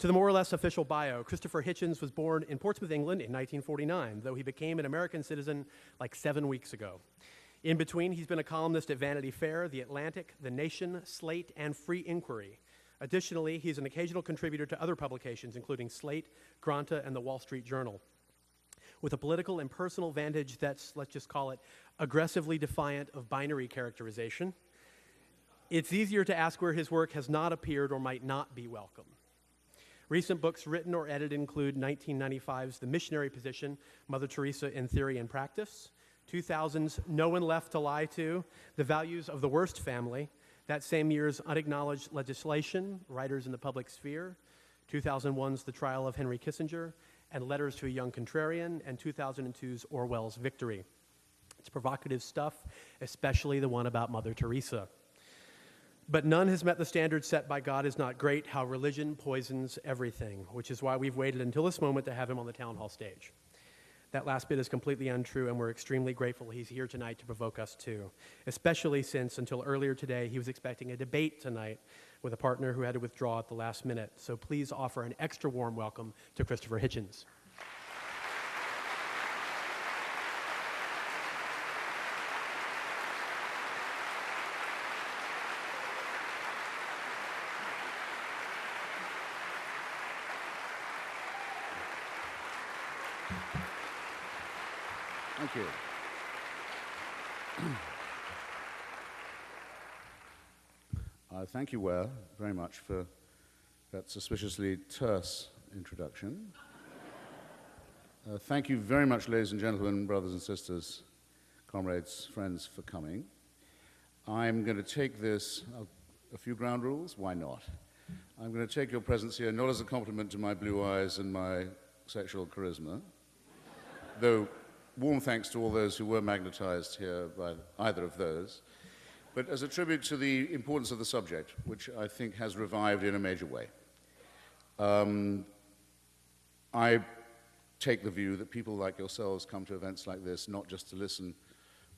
To the more or less official bio, Christopher Hitchens was born in Portsmouth, England in 1949, though he became an American citizen like 7 weeks ago. In between, he's been a columnist at Vanity Fair, The Atlantic, The Nation, Slate, and Free Inquiry. Additionally, he's an occasional contributor to other publications, including Slate, Granta, and The Wall Street Journal. With a political and personal vantage that's, let's just call it, aggressively defiant of binary characterization, it's easier to ask where his work has not appeared or might not be welcome. Recent books written or edited include 1995's The Missionary Position, Mother Teresa in Theory and Practice, 2000's No One Left to Lie To, The Values of the Worst Family, that same year's Unacknowledged Legislation, Writers in the Public Sphere, 2001's The Trial of Henry Kissinger, and Letters to a Young Contrarian, and 2002's Orwell's Victory. It's provocative stuff, especially the one about Mother Teresa. But none has met the standard set by God Is Not Great, How Religion Poisons Everything, which is why we've waited until this moment to have him on the town hall stage. That last bit is completely untrue, and we're extremely grateful he's here tonight to provoke us too, especially since until earlier today he was expecting a debate tonight with a partner who had to withdraw at the last minute. So please offer an extra warm welcome to Christopher Hitchens. Thank you. Thank you, Ware, very much for that suspiciously terse introduction. Thank you very much, ladies and gentlemen, brothers and sisters, comrades, friends, for coming. I'm going to take this, a few ground rules, why not? I'm going to take your presence here not as a compliment to my blue eyes and my sexual charisma, though warm thanks to all those who were magnetized here by either of those, but as a tribute to the importance of the subject, which I think has revived in a major way. I take the view that people like yourselves come to events like this not just to listen,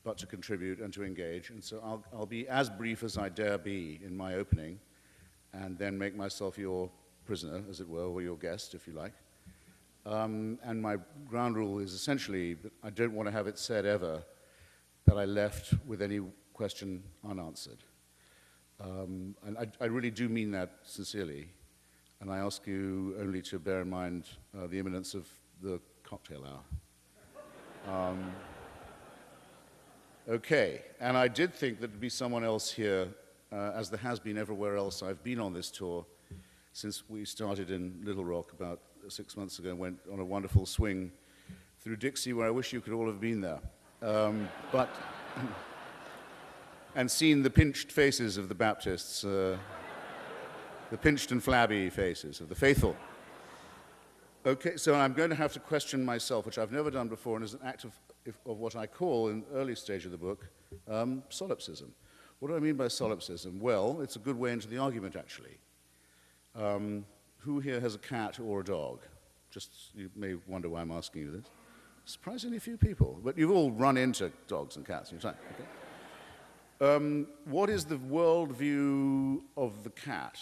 but to contribute and to engage, and so I'll be as brief as I dare be in my opening, and then make myself your prisoner, as it were, or your guest, if you like. And my ground rule is essentially that I don't want to have it said ever that I left with any question unanswered. And I really do mean that sincerely. And I ask you only to bear in mind the imminence of the cocktail hour. Okay, and I did think that there'd be someone else here, as there has been everywhere else I've been on this tour, since we started in Little Rock about 6 months ago and went on a wonderful swing through Dixie, where I wish you could all have been there. And seen the pinched faces of the Baptists, the pinched and flabby faces of the faithful. Okay, so I'm going to have to question myself, which I've never done before, and is an act of what I call, in the early stage of the book, solipsism. What do I mean by solipsism? Well, it's a good way into the argument, actually. Who here has a cat or a dog? Just, you may wonder why I'm asking you this. Surprisingly few people, but you've all run into dogs and cats in your time. Okay. What is the worldview of the cat?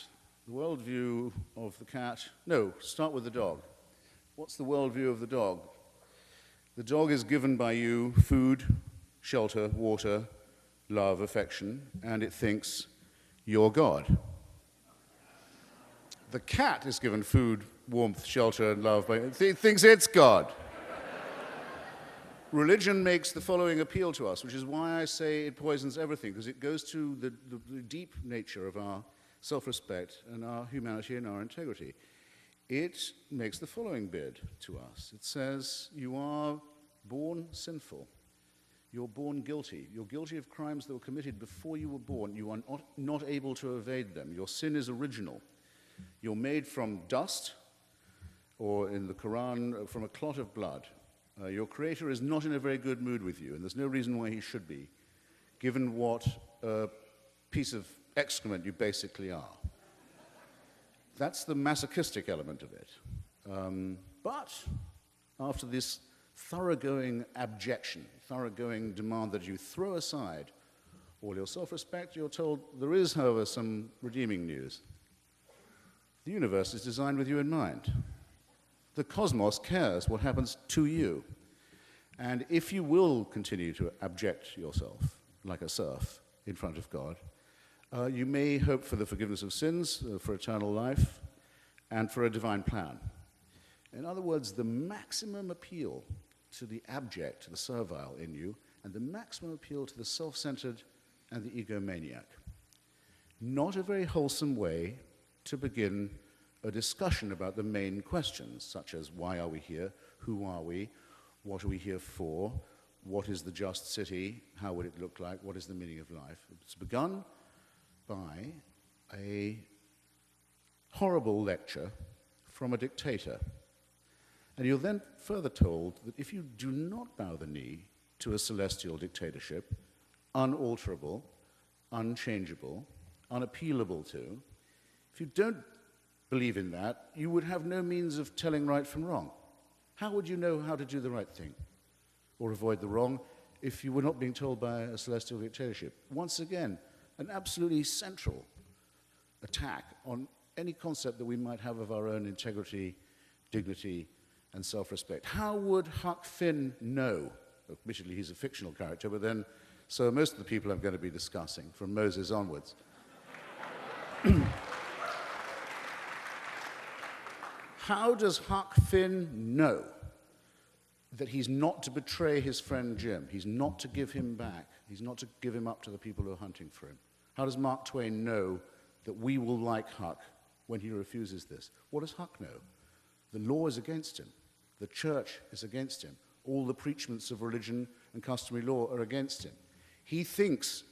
The worldview of the cat? No, start with the dog. What's the worldview of the dog? The dog is given by you food, shelter, water, love, affection, and it thinks you're God. The cat is given food, warmth, shelter, and love, but it thinks it's God. Religion makes the following appeal to us, which is why I say it poisons everything, because it goes to the deep nature of our self-respect and our humanity and our integrity. It makes the following bid to us. It says, you are born sinful. You're born guilty. You're guilty of crimes that were committed before you were born. You are not able to evade them. Your sin is original. You're made from dust, or in the Quran, from a clot of blood. Your Creator is not in a very good mood with you, and there's no reason why he should be, given what piece of excrement you basically are. That's the masochistic element of it. But after this thoroughgoing abjection, thoroughgoing demand that you throw aside all your self-respect, you're told there is, however, some redeeming news. The universe is designed with you in mind. The cosmos cares what happens to you. And if you will continue to abject yourself like a serf in front of God, you may hope for the forgiveness of sins, for eternal life, and for a divine plan. In other words, the maximum appeal to the abject, to the servile in you, and the maximum appeal to the self-centered and the egomaniac. Not a very wholesome way to begin a discussion about the main questions, such as why are we here, who are we, what are we here for, what is the just city, how would it look like, what is the meaning of life. It's begun by a horrible lecture from a dictator. And you're then further told that if you do not bow the knee to a celestial dictatorship, unalterable, unchangeable, unappealable to, if you don't believe in that, you would have no means of telling right from wrong. How would you know how to do the right thing or avoid the wrong if you were not being told by a celestial dictatorship? Once again, an absolutely central attack on any concept that we might have of our own integrity, dignity, and self-respect. How would Huck Finn know? Admittedly, he's a fictional character, but then, so most of the people I'm going to be discussing, from Moses onwards. How does Huck Finn know that he's not to betray his friend Jim? He's not to give him back. He's not to give him up to the people who are hunting for him. How does Mark Twain know that we will like Huck when he refuses this? What does Huck know? The law is against him. The church is against him. All the preachments of religion and customary law are against him. He thinks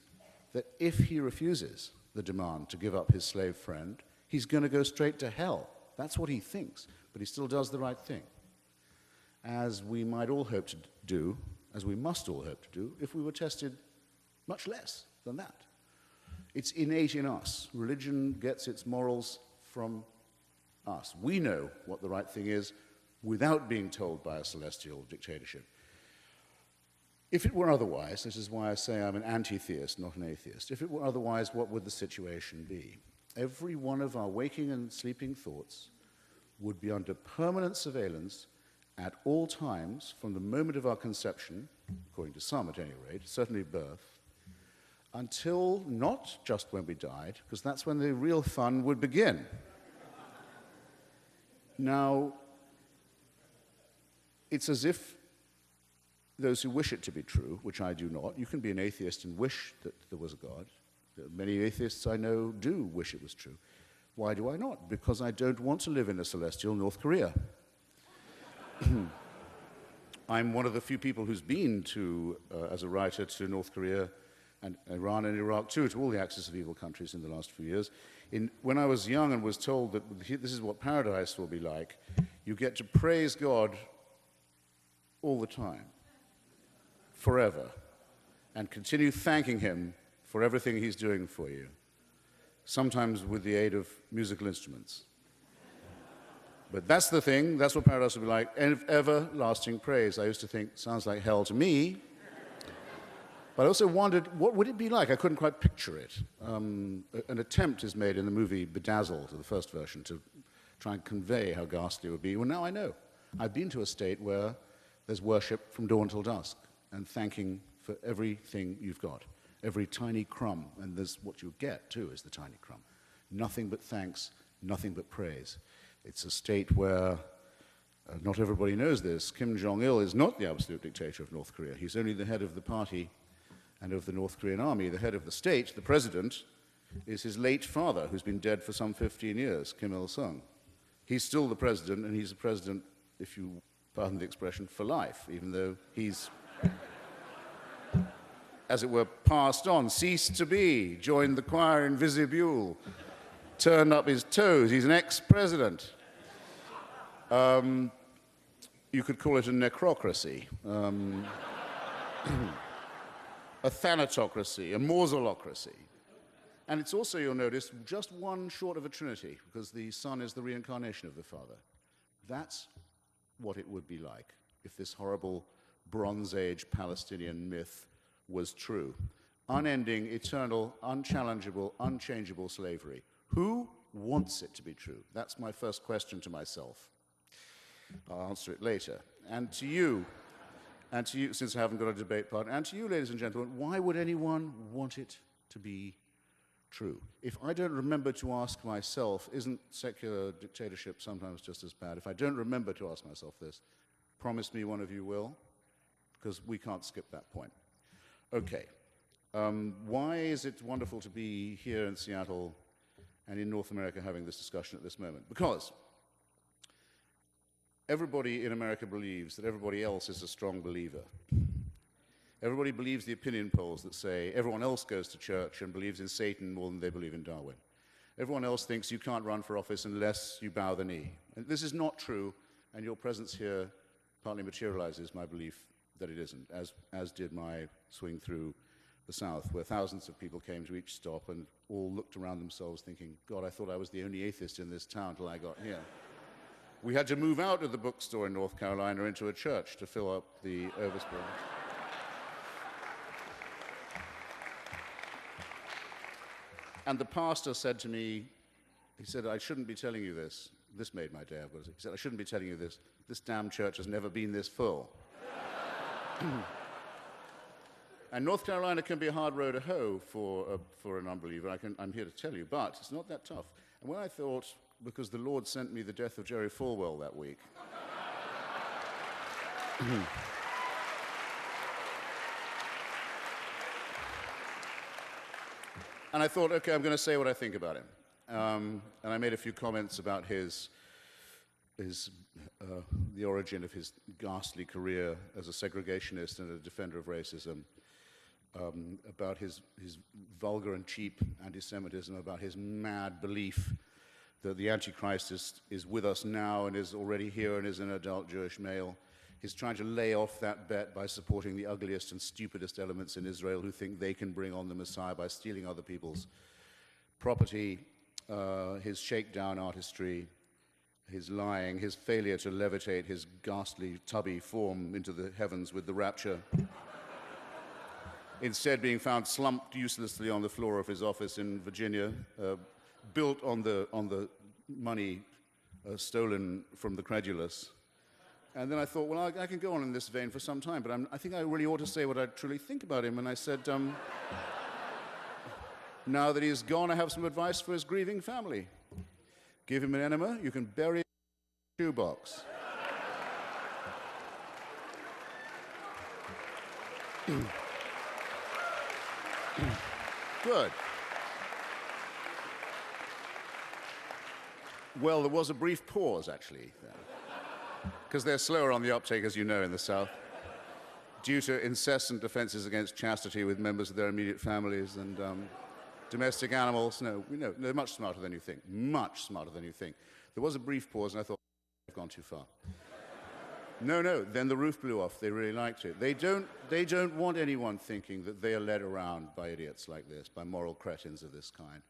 that if he refuses the demand to give up his slave friend, he's going to go straight to hell. That's what he thinks, but he still does the right thing. As we might all hope to do, as we must all hope to do, if we were tested much less than that. It's innate in us. Religion gets its morals from us. We know what the right thing is without being told by a celestial dictatorship. If it were otherwise, this is why I say I'm an anti-theist, not an atheist. If it were otherwise, what would the situation be? Every one of our waking and sleeping thoughts would be under permanent surveillance at all times from the moment of our conception, according to some at any rate, certainly birth, until not just when we died, because that's when the real fun would begin. Now, it's as if those who wish it to be true, which I do not, you can be an atheist and wish that there was a God. Many atheists I know do wish it was true. Why do I not? Because I don't want to live in a celestial North Korea. I'm one of the few people who's been to, as a writer, to North Korea and Iran and Iraq too, to all the axis of evil countries in the last few years. When I was young and was told that this is what paradise will be like, you get to praise God all the time, forever, and continue thanking him for everything he's doing for you, sometimes with the aid of musical instruments. But that's the thing, that's what paradise will be like, everlasting praise. I used to think, sounds like hell to me. But I also wondered, what would it be like? I couldn't quite picture it. An attempt is made in the movie Bedazzled, the first version, to try and convey how ghastly it would be. Well, now I know. I've been to a state where there's worship from dawn till dusk, and thanking for everything you've got, every tiny crumb, and there's what you get, too, is the tiny crumb. Nothing but thanks, nothing but praise. It's a state where, not everybody knows this, Kim Jong-il is not the absolute dictator of North Korea. He's only the head of the party and of the North Korean army. The head of the state, the president, is his late father, who's been dead for some 15 years, Kim Il-sung. He's still the president, and he's the president, if you pardon the expression, for life, even though he's, as it were, passed on, ceased to be, joined the choir in vestibule, turned up his toes. He's an ex-president. You could call it a necrocracy, a thanatocracy, a mausolocracy. And it's also, you'll notice, just one short of a trinity, because the Son is the reincarnation of the Father. That's what it would be like if this horrible Bronze Age Palestinian myth was true. Unending, eternal, unchallengeable, unchangeable slavery. Who? wants it to be true? That's my first question to myself. I'll answer it later. And to you, since I haven't got a debate partner, and to you, ladies and gentlemen, why would anyone want it to be true? If I don't remember to ask myself, isn't secular dictatorship sometimes just as bad? If I don't remember to ask myself this, promise me one of you will, because we can't skip that point. Okay. Why is it wonderful to be here in Seattle and in North America having this discussion at this moment? Because everybody in America believes that everybody else is a strong believer. Everybody believes the opinion polls that say everyone else goes to church and believes in Satan more than they believe in Darwin. Everyone else thinks you can't run for office unless you bow the knee. And this is not true, and your presence here partly materializes my belief that it isn't, as did my swing through the South, where thousands of people came to each stop and all looked around themselves thinking, God, I thought I was the only atheist in this town till I got here. We had to move out of the bookstore in North Carolina into a church to fill up the overspill. And the pastor said to me, he said, I shouldn't be telling you this. This made my day. He said, I shouldn't be telling you this. This damn church has never been this full. And North Carolina can be a hard row to hoe for an unbeliever, I'm here to tell you, but it's not that tough. And when I thought, because the Lord sent me the death of Jerry Falwell that week, and I thought, okay, I'm going to say what I think about him. And I made a few comments about the origin of his ghastly career as a segregationist and a defender of racism, about his vulgar and cheap anti-Semitism, about his mad belief that the Antichrist is with us now and is already here and is an adult Jewish male. He's trying to lay off that bet by supporting the ugliest and stupidest elements in Israel who think they can bring on the Messiah by stealing other people's property, his shakedown artistry, his lying, his failure to levitate his ghastly, tubby form into the heavens with the rapture, instead being found slumped uselessly on the floor of his office in Virginia, built on the money stolen from the credulous. And then I thought, well, I can go on in this vein for some time, but I think I really ought to say what I truly think about him. And I said, now that he's gone, I have some advice for his grieving family. Give him an enema, you can bury him in a shoebox. Good. Well, there was a brief pause, actually, because they're slower on the uptake, as you know, in the South, due to incessant offenses against chastity with members of their immediate families and domestic animals. No, they're much smarter than you think, much smarter than you think. There was a brief pause, and I thought, I've gone too far. No, then the roof blew off. They really liked it. They don't want anyone thinking that they are led around by idiots like this, by moral cretins of this kind.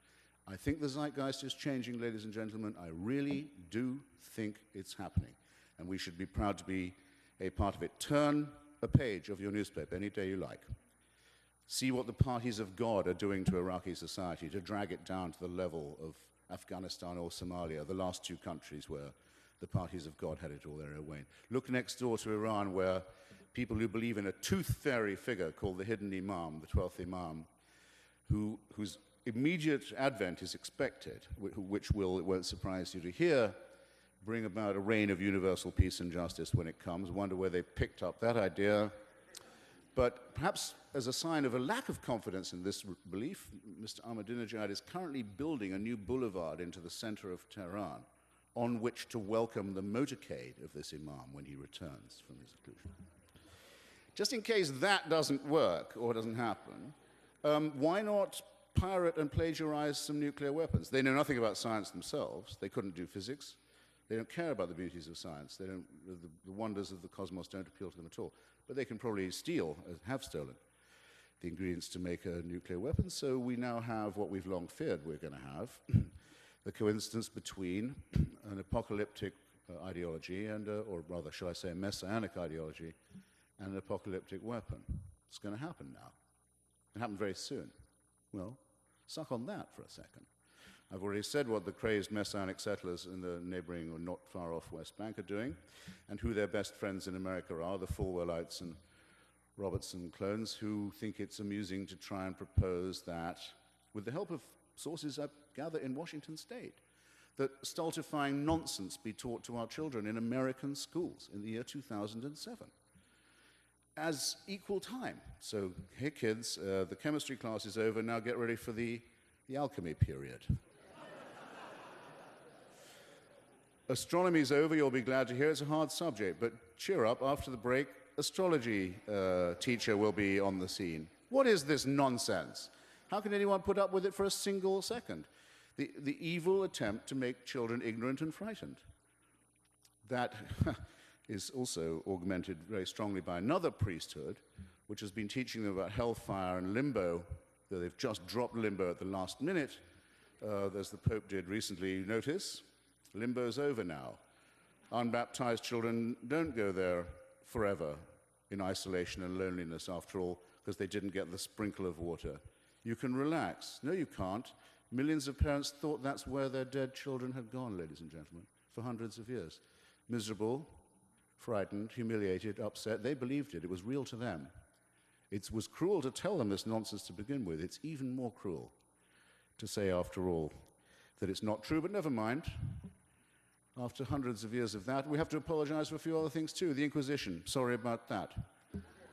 I think the zeitgeist is changing, ladies and gentlemen. I really do think it's happening, and we should be proud to be a part of it. Turn a page of your newspaper any day you like. See what the parties of God are doing to Iraqi society to drag it down to the level of Afghanistan or Somalia, the last two countries where the parties of God had it all their own way. Look next door to Iran, where people who believe in a tooth fairy figure called the hidden Imam, the 12th Imam, whose immediate advent is expected, which will, it won't surprise you to hear, bring about a reign of universal peace and justice when it comes. Wonder where they picked up that idea. But perhaps as a sign of a lack of confidence in this belief, Mr. Ahmadinejad is currently building a new boulevard into the center of Tehran on which to welcome the motorcade of this Imam when he returns from his seclusion. Just in case that doesn't work or doesn't happen, why not pirate and plagiarize some nuclear weapons? They know nothing about science themselves. They couldn't do physics. They don't care about the beauties of science. The wonders of the cosmos don't appeal to them at all. But they can probably steal, have stolen, the ingredients to make a nuclear weapon. So we now have what we've long feared we're going to have, the coincidence between an apocalyptic ideology and, or rather, shall I say, a messianic ideology and an apocalyptic weapon. It's going to happen now. It'll happen very soon. Well, suck on that for a second. I've already said what the crazed Messianic settlers in the neighboring or not far off West Bank are doing, and who their best friends in America are, the Falwellites and Robertson clones, who think it's amusing to try and propose that, with the help of sources I gather in Washington state, that stultifying nonsense be taught to our children in American schools in the year 2007 as equal time. So, hey kids, the chemistry class is over, now get ready for the alchemy period. Astronomy's over, you'll be glad to hear it's a hard subject, but cheer up, after the break, astrology teacher will be on the scene. What is this nonsense? How can anyone put up with it for a single second? The evil attempt to make children ignorant and frightened. That is also augmented very strongly by another priesthood, which has been teaching them about hellfire and limbo, though they've just dropped limbo at the last minute, as the Pope did recently. Notice, limbo's over now. Unbaptized children don't go there forever in isolation and loneliness, after all, because they didn't get the sprinkle of water. You can relax. No, you can't. Millions of parents thought that's where their dead children had gone, ladies and gentlemen, for hundreds of years. Miserable, frightened, humiliated, upset. They believed it. It was real to them. It was cruel to tell them this nonsense to begin with. It's even more cruel to say, after all, that it's not true, but never mind. After hundreds of years of that, we have to apologize for a few other things too. The Inquisition, sorry about that.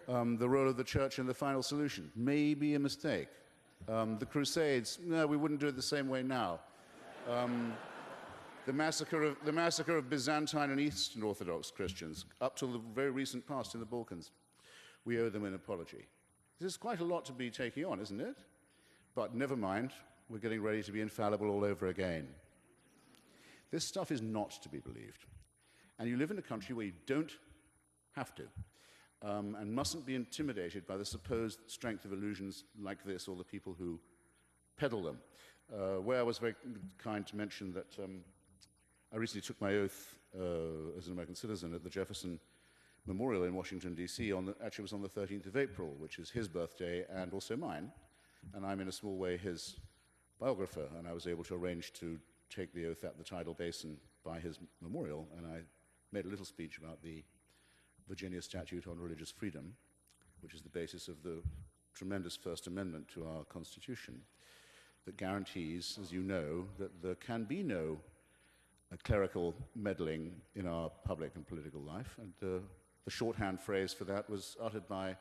The role of the church in the final solution, maybe a mistake. The Crusades, no, we wouldn't do it the same way now. The massacre of Byzantine and Eastern Orthodox Christians, up till the very recent past in the Balkans. We owe them an apology. This is quite a lot to be taking on, isn't it? But never mind, we're getting ready to be infallible all over again. This stuff is not to be believed. And you live in a country where you don't have to, and mustn't be intimidated by the supposed strength of illusions like this, or the people who peddle them. Where I was very kind to mention that I recently took my oath as an American citizen at the Jefferson Memorial in Washington, D.C. Actually, it was on the 13th of April, which is his birthday and also mine. And I'm in a small way his biographer, and I was able to arrange to take the oath at the tidal basin by his memorial, and I made a little speech about the Virginia Statute on Religious Freedom, which is the basis of the tremendous First Amendment to our Constitution, that guarantees, as you know, that there can be no clerical meddling in our public and political life. And the shorthand phrase for that was uttered by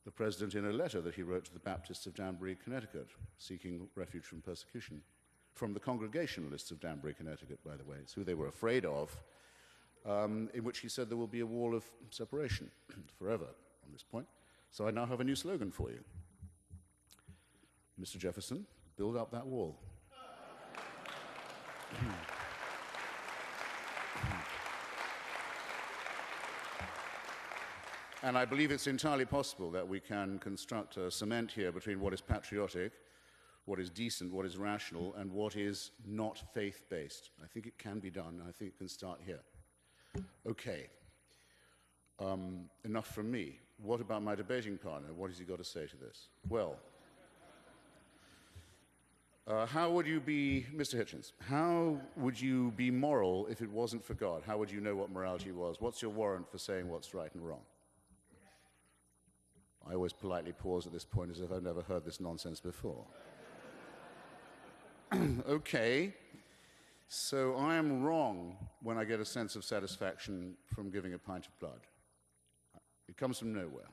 the president in a letter that he wrote to the Baptists of Danbury, Connecticut, seeking refuge from persecution. From the Congregationalists of Danbury, Connecticut, by the way. It's who they were afraid of, in which he said there will be a wall of separation forever on this point. So I now have a new slogan for you. Mr. Jefferson, build up that wall. And I believe it's entirely possible that we can construct a cement here between what is patriotic, what is decent, what is rational, and what is not faith-based. I think it can be done. I think it can start here. Okay. Enough from me. What about my debating partner? What has he got to say to this? Well, how would you be, Mr. Hitchens, how would you be moral if it wasn't for God? How would you know what morality was? What's your warrant for saying what's right and wrong? I always politely pause at this point as if I've never heard this nonsense before. Okay, so I am wrong when I get a sense of satisfaction from giving a pint of blood. It comes from nowhere.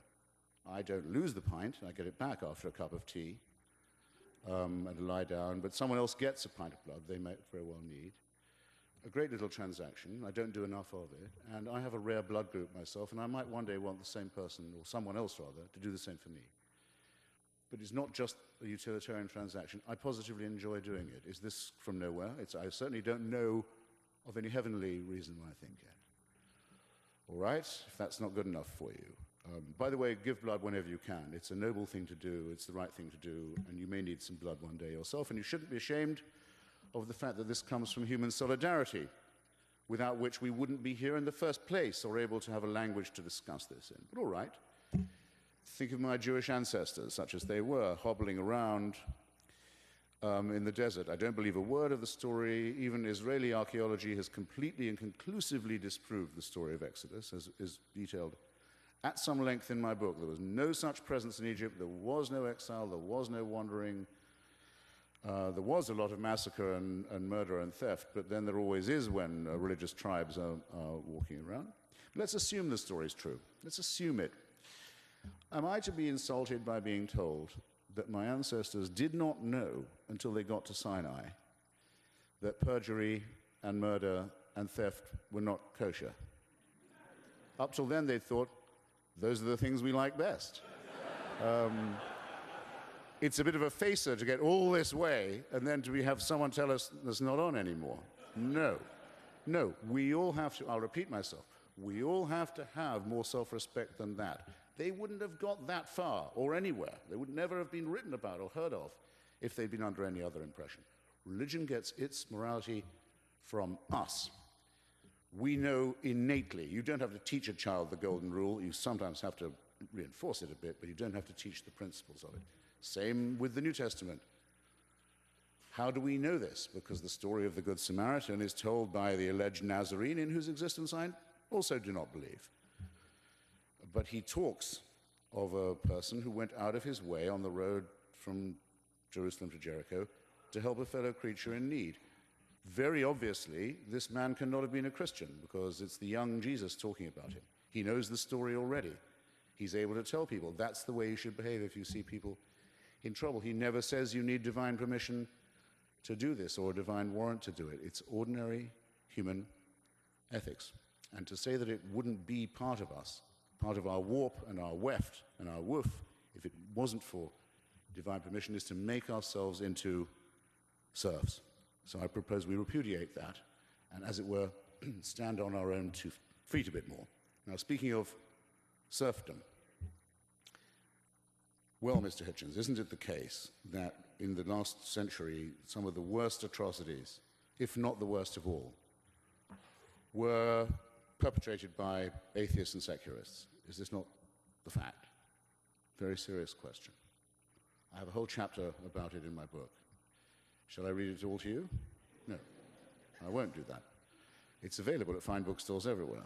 I don't lose the pint, I get it back after a cup of tea and lie down, but someone else gets a pint of blood they might very well need. A great little transaction, I don't do enough of it, and I have a rare blood group myself, and I might one day want the same person, or someone else rather, to do the same for me. But it's not just a utilitarian transaction. I positively enjoy doing it. Is this from nowhere? I certainly don't know of any heavenly reason why I think it. All right, if that's not good enough for you. By the way, give blood whenever you can. It's a noble thing to do. It's the right thing to do. And you may need some blood one day yourself. And you shouldn't be ashamed of the fact that this comes from human solidarity, without which we wouldn't be here in the first place or able to have a language to discuss this in. But all right. Think of my Jewish ancestors, such as they were, hobbling around in the desert. I don't believe a word of the story. Even Israeli archaeology has completely and conclusively disproved the story of Exodus, as is detailed at some length in my book. There was no such presence in Egypt. There was no exile. There was no wandering. There was a lot of massacre and murder and theft, but then there always is when religious tribes are walking around. Let's assume the story is true. Let's assume it. Am I to be insulted by being told that my ancestors did not know until they got to Sinai that perjury and murder and theft were not kosher? Up till then, they thought, those are the things we like best. It's a bit of a facer to get all this way and then to have someone tell us that's not on anymore. No. No, we all have to, I'll repeat myself, we all have to have more self-respect than that. They wouldn't have got that far or anywhere. They would never have been written about or heard of if they'd been under any other impression. Religion gets its morality from us. We know innately. You don't have to teach a child the golden rule. You sometimes have to reinforce it a bit, but you don't have to teach the principles of it. Same with the New Testament. How do we know this? Because the story of the Good Samaritan is told by the alleged Nazarene, in whose existence I also do not believe. But he talks of a person who went out of his way on the road from Jerusalem to Jericho to help a fellow creature in need. Very obviously, this man cannot have been a Christian because it's the young Jesus talking about him. He knows the story already. He's able to tell people that's the way you should behave if you see people in trouble. He never says you need divine permission to do this or a divine warrant to do it. It's ordinary human ethics. And to say that it wouldn't be part of us, part of our warp and our weft and our woof, if it wasn't for divine permission, is to make ourselves into serfs. So I propose we repudiate that and, as it were, stand on our own 2 feet a bit more. Now, speaking of serfdom, well, Mr. Hitchens, isn't it the case that in the last century, some of the worst atrocities, if not the worst of all, were perpetrated by atheists and secularists? Is this not the fact? Very serious question. I have a whole chapter about it in my book. Shall I read it all to you? No, I won't do that. It's available at fine bookstores everywhere.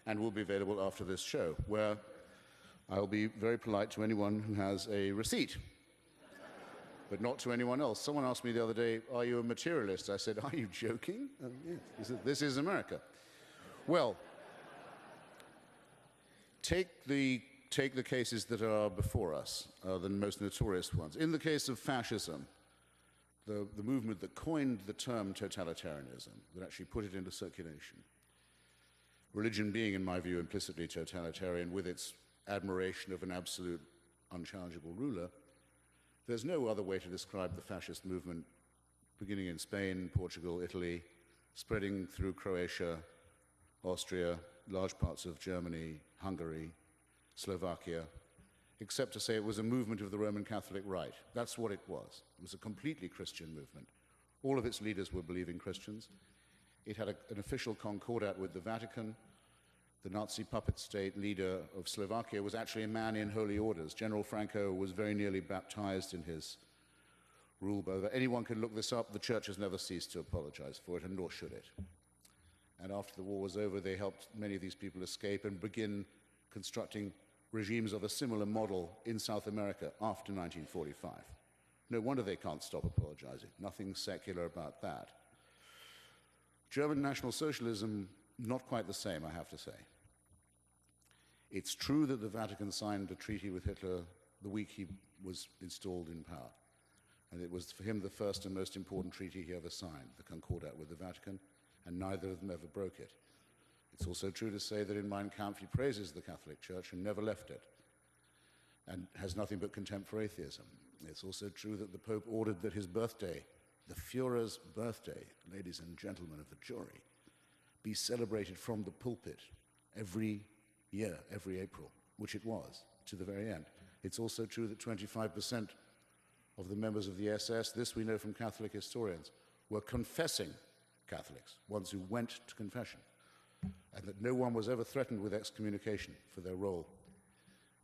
And will be available after this show, where I'll be very polite to anyone who has a receipt, but not to anyone else. Someone asked me the other day, are you a materialist? I said, are you joking? Yes. He said, this is America. Well, take the cases that are before us, the most notorious ones. In the case of fascism, the movement that coined the term totalitarianism, that actually put it into circulation, religion being, in my view, implicitly totalitarian with its admiration of an absolute, unchallengeable ruler, there's no other way to describe the fascist movement beginning in Spain, Portugal, Italy, spreading through Croatia, Austria, large parts of Germany, Hungary, Slovakia, except to say it was a movement of the Roman Catholic Rite. That's what it was. It was a completely Christian movement. All of its leaders were believing Christians. It had an official concordat with the Vatican. The Nazi puppet state leader of Slovakia was actually a man in holy orders. General Franco was very nearly baptized in his rule. But anyone can look this up. The church has never ceased to apologize for it, and nor should it. And after the war was over, they helped many of these people escape and begin constructing regimes of a similar model in South America after 1945. No wonder they can't stop apologizing. Nothing secular about that. German National Socialism, not quite the same, I have to say. It's true that the Vatican signed a treaty with Hitler the week he was installed in power. And it was for him the first and most important treaty he ever signed, the Concordat with the Vatican, and neither of them ever broke it. It's also true to say that in Mein Kampf he praises the Catholic Church and never left it, and has nothing but contempt for atheism. It's also true that the Pope ordered that his birthday, the Führer's birthday, ladies and gentlemen of the jury, be celebrated from the pulpit every year, every April, which it was, to the very end. It's also true that 25% of the members of the SS, this we know from Catholic historians, were confessing Catholics, ones who went to confession, and that no one was ever threatened with excommunication for their role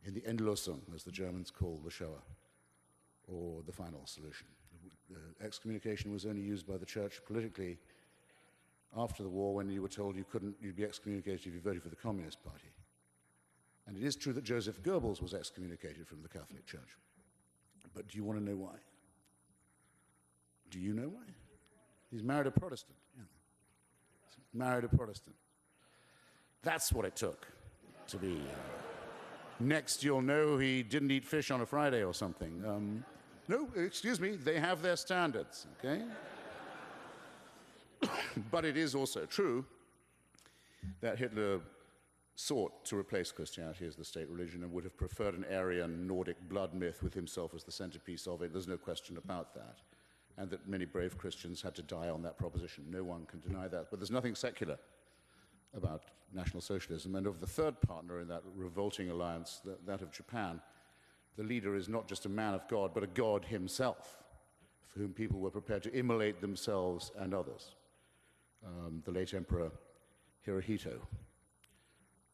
in the Endlösung, as the Germans call the Shoah. or the final solution. Excommunication was only used by the church politically after the war, when you were told you'd be excommunicated if you voted for the Communist Party. And it is true that Joseph Goebbels was excommunicated from the Catholic Church. But do you want to know why? Do you know why? He's married a Protestant. Yeah. Married a Protestant. That's what it took to be. Next, you'll know he didn't eat fish on a Friday or something. No, excuse me, they have their standards, okay? But it is also true that Hitler sought to replace Christianity as the state religion and would have preferred an Aryan Nordic blood myth with himself as the centerpiece of it. There's no question about that. And that many brave Christians had to die on that proposition. No one can deny that. But there's nothing secular about National Socialism. And of the third partner in that revolting alliance, that of Japan, the leader is not just a man of God, but a God himself, for whom people were prepared to immolate themselves and others. The late Emperor Hirohito.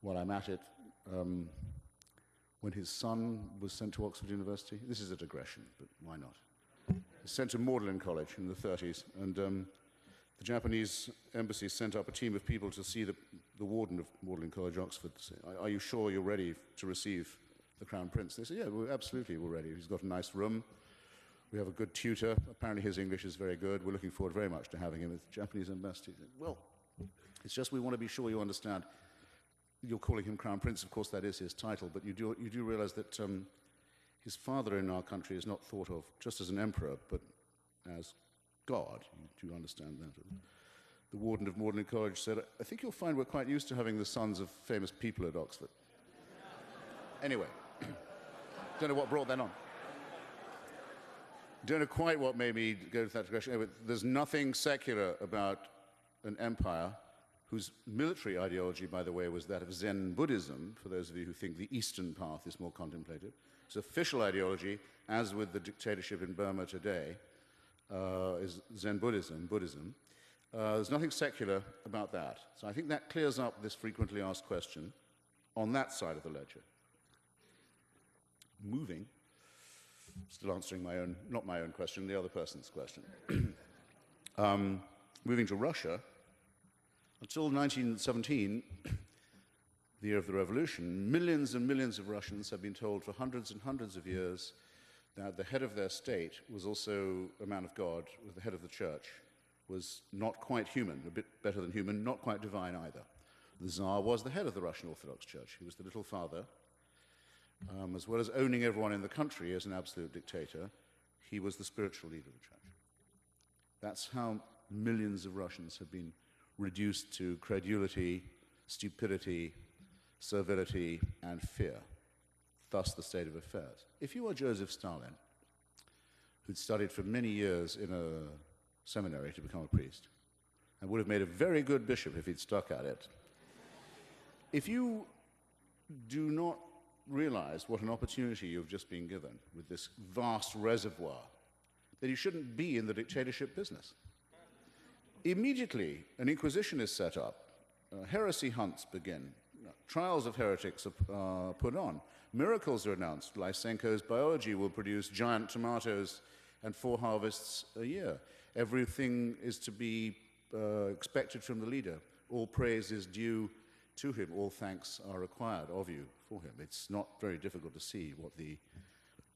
While I'm at it, when his son was sent to Oxford University, this is a digression, but why not? He was sent to Magdalen College in the 30s, and the Japanese embassy sent up a team of people to see the warden of Magdalen College, Oxford, to say, are you sure you're ready to receive the Crown Prince? They said, yeah, absolutely, we're ready. He's got a nice room. We have a good tutor. Apparently his English is very good. We're looking forward very much to having him as the Japanese ambassador. Well, it's just we want to be sure you understand. You're calling him Crown Prince. Of course, that is his title. But you do realize that his father in our country is not thought of just as an emperor, but as God. You do understand that? The warden of Magdalen College said, I think you'll find we're quite used to having the sons of famous people at Oxford. Anyway, don't know what brought that on. Don't know quite what made me go to that direction. Anyway, there's nothing secular about an empire whose military ideology, by the way, was that of Zen Buddhism, for those of you who think the Eastern path is more contemplative. Its official ideology, as with the dictatorship in Burma today, is Zen Buddhism. There's nothing secular about that. So I think that clears up this frequently asked question on that side of the ledger. Moving. Still answering my own, not my own question, the other person's question. Moving to Russia, until 1917, the year of the revolution, millions and millions of Russians have been told for hundreds and hundreds of years that the head of their state was also a man of God, was the head of the church, was not quite human, a bit better than human, not quite divine either. The Tsar was the head of the Russian Orthodox Church. He was the little father. As well as owning everyone in the country as an absolute dictator, he was the spiritual leader of the church. That's how millions of Russians have been reduced to credulity, stupidity, servility, and fear. Thus the state of affairs. If you were Joseph Stalin, who'd studied for many years in a seminary to become a priest, and would have made a very good bishop if he'd stuck at it, if you do not realize what an opportunity you've just been given with this vast reservoir, that you shouldn't be in the dictatorship business. Immediately, an inquisition is set up. Heresy hunts begin. Trials of heretics are put on. Miracles are announced. Lysenko's biology will produce giant tomatoes and 4 harvests a year. Everything is to be expected from the leader. All praise is due to him. All thanks are required of you for him. It's not very difficult to see what the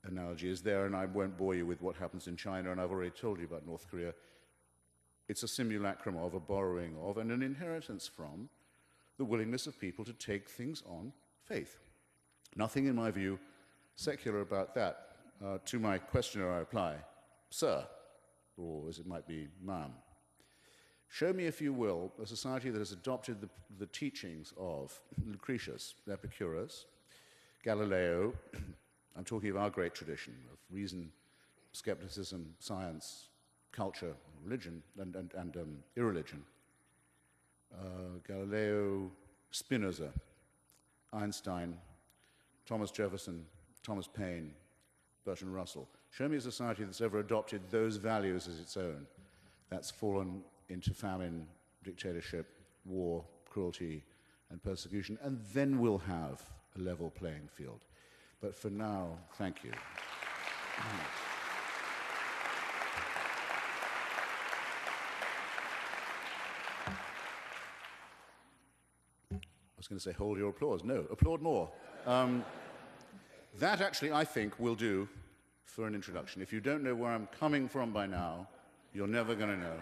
analogy is there, and I won't bore you with what happens in China, and I've already told you about North Korea. It's a simulacrum of, a borrowing of, and an inheritance from the willingness of people to take things on faith. Nothing, in my view, secular about that. To my questioner, I reply, sir, or as it might be, ma'am. Show me, if you will, a society that has adopted the teachings of Lucretius, Epicurus, Galileo. I'm talking of our great tradition of reason, skepticism, science, culture, religion, and irreligion. Galileo, Spinoza, Einstein, Thomas Jefferson, Thomas Paine, Bertrand Russell. Show me a society that's ever adopted those values as its own, that's fallen into famine, dictatorship, war, cruelty, and persecution, and then we'll have a level playing field. But for now, thank you. was going to say, hold your applause. No, applaud more. That actually, I think, will do for an introduction. If you don't know where I'm coming from by now, you're never going to know.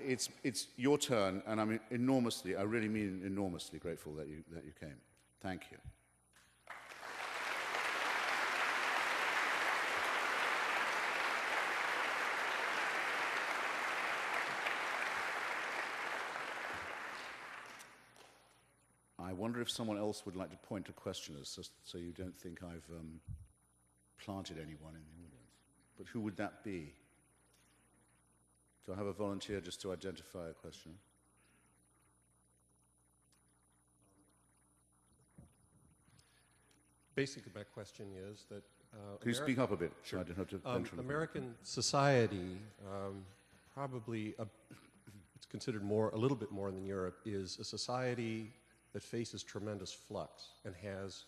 It's your turn, and I'm enormously, I really mean enormously grateful that you came. Thank you. I wonder if someone else would like to point to questioners, so you don't think I've planted anyone in the audience. But who would that be? Do I have a volunteer just to identify a questioner? Basically, my question is that Can you speak up a bit? Sure. I don't have to venture on the American society, probably it's considered a little bit more than Europe, is a society that faces tremendous flux and has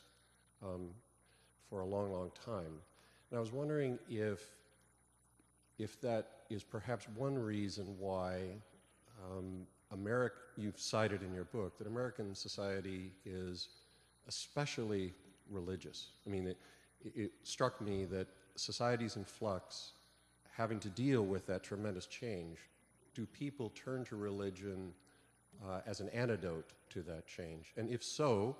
for a long, long time. And I was wondering if that is perhaps one reason why you've cited in your book that American society is especially religious. I mean, it struck me that societies in flux, having to deal with that tremendous change, do people turn to religion as an antidote to that change? And if so,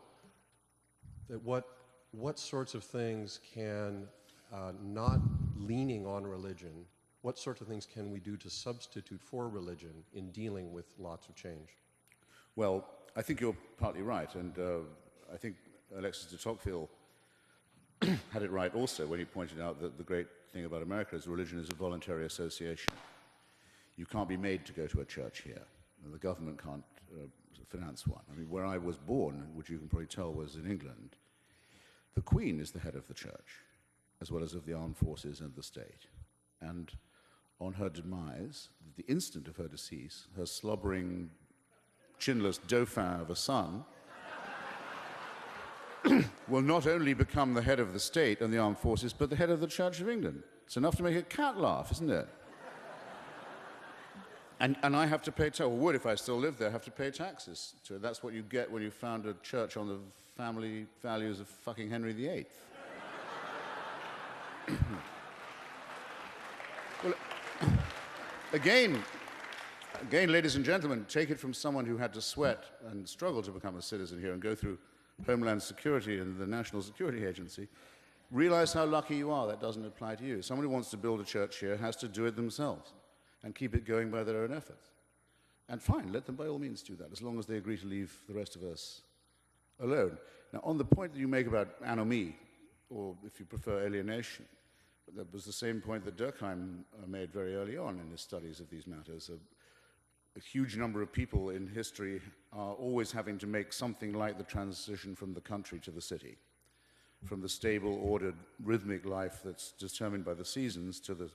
that what sorts of things can, not leaning on religion, what sorts of things can we do to substitute for religion in dealing with lots of change? Well, I think you're partly right, and I think Alexis de Tocqueville had it right also when he pointed out that the great thing about America is religion is a voluntary association. You can't be made to go to a church here. The government can't finance one. I mean, where I was born, which you can probably tell was in England, the Queen is the head of the church, as well as of the armed forces and the state. And on her demise, the instant of her decease, her slobbering, chinless dauphin of a son will not only become the head of the state and the armed forces, but the head of the Church of England. It's enough to make a cat laugh, isn't it? And I have to pay taxes, or would if I still lived there, have to pay taxes to it. That's what you get when you found a church on the family values of fucking Henry VIII. Well, again, ladies and gentlemen, take it from someone who had to sweat and struggle to become a citizen here and go through Homeland Security and the National Security Agency. Realize how lucky you are. That doesn't apply to you. Someone who wants to build a church here has to do it themselves and keep it going by their own efforts. And fine, let them by all means do that, as long as they agree to leave the rest of us alone. Now, on the point that you make about anomie, or if you prefer alienation, that was the same point that Durkheim made very early on in his studies of these matters. A huge number of people in history are always having to make something like the transition from the country to the city, from the stable, ordered, rhythmic life that's determined by the seasons to the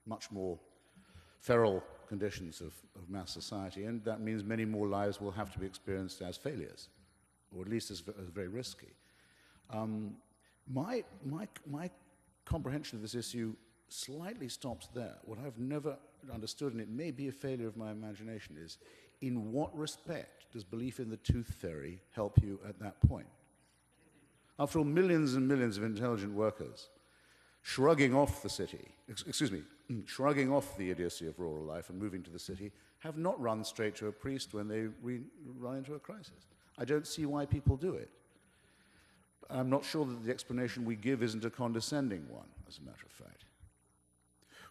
much more feral conditions of mass society, and that means many more lives will have to be experienced as failures, or at least as very risky. My comprehension of this issue slightly stops there. What I've never understood, and it may be a failure of my imagination, is in what respect does belief in the tooth fairy help you at that point? After all, millions and millions of intelligent workers shrugging off the city, shrugging off the idiocy of rural life and moving to the city, have not run straight to a priest when they run into a crisis. I don't see why people do it. I'm not sure that the explanation we give isn't a condescending one, as a matter of fact.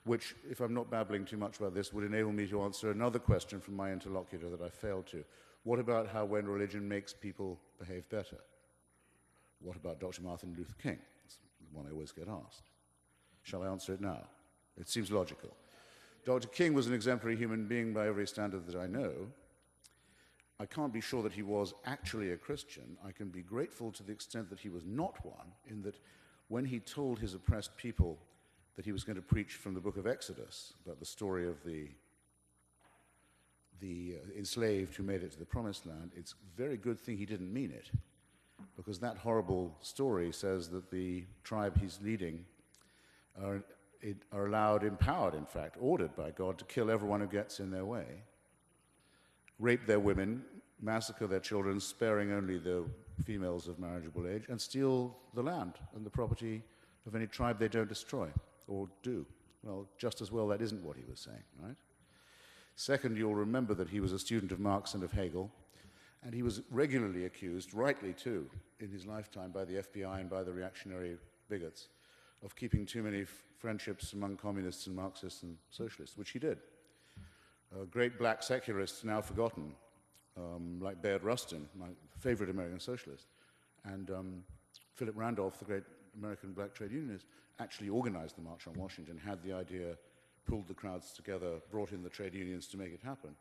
Which, if I'm not babbling too much about this, would enable me to answer another question from my interlocutor that I failed to. What about how when religion makes people behave better? What about Dr. Martin Luther King? That's the one I always get asked. Shall I answer it now? It seems logical. Dr. King was an exemplary human being by every standard that I know. I can't be sure that he was actually a Christian. I can be grateful to the extent that he was not one, in that when he told his oppressed people that he was going to preach from the book of Exodus about the story of the enslaved who made it to the promised land, it's a very good thing he didn't mean it, because that horrible story says that the tribe he's leading are allowed, empowered in fact, ordered by God to kill everyone who gets in their way, rape their women, massacre their children, sparing only the females of marriageable age, and steal the land and the property of any tribe they don't destroy or do. Well, just as well, that isn't what he was saying, right? Second, you'll remember that he was a student of Marx and of Hegel, and he was regularly accused, rightly too, in his lifetime by the FBI and by the reactionary bigots, of keeping too many friendships among communists and Marxists and socialists, which he did. Great black secularists now forgotten, like Bayard Rustin, my favorite American socialist, and Philip Randolph, the great American black trade unionist, actually organized the March on Washington, had the idea, pulled the crowds together, brought in the trade unions to make it happen.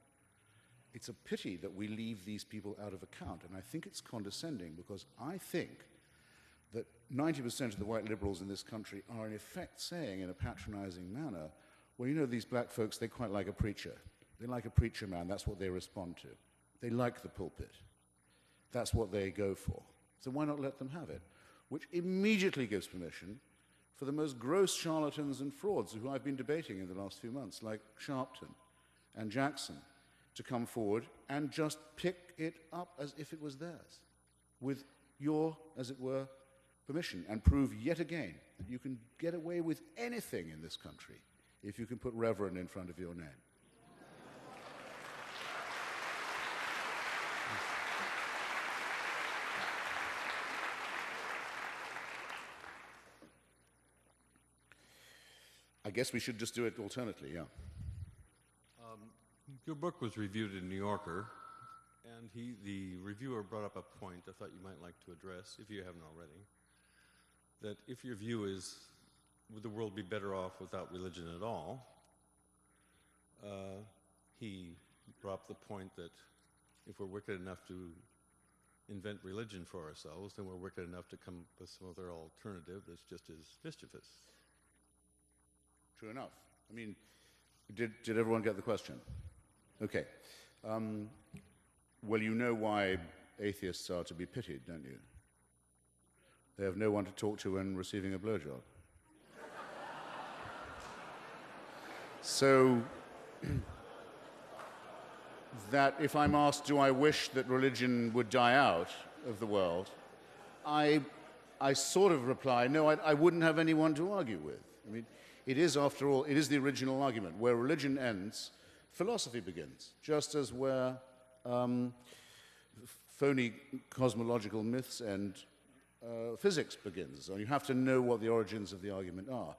It's a pity that we leave these people out of account, and I think it's condescending because I think that 90% of the white liberals in this country are in effect saying in a patronizing manner, well, you know, these black folks, they quite like a preacher. They like a preacher man, that's what they respond to. They like the pulpit. That's what they go for. So why not let them have it? Which immediately gives permission for the most gross charlatans and frauds who I've been debating in the last few months, like Sharpton and Jackson, to come forward and just pick it up as if it was theirs, with your, as it were, permission, and prove yet again that you can get away with anything in this country if you can put Reverend in front of your name. I guess we should just do it alternately, yeah. Your book was reviewed in New Yorker, and the reviewer brought up a point I thought you might like to address, if you haven't already, that if your view is, would the world be better off without religion at all, he brought up the point that if we're wicked enough to invent religion for ourselves, then we're wicked enough to come up with some other alternative that's just as mischievous. True enough. I mean, did everyone get the question? Okay. Well, you know why atheists are to be pitied, don't you? They have no one to talk to when receiving a blowjob. So, that if I'm asked, do I wish that religion would die out of the world, I sort of reply, no, I wouldn't have anyone to argue with. I mean, it is, after all, it is the original argument. Where religion ends, philosophy begins, just as where phony cosmological myths end, physics begins. So you have to know what the origins of the argument are.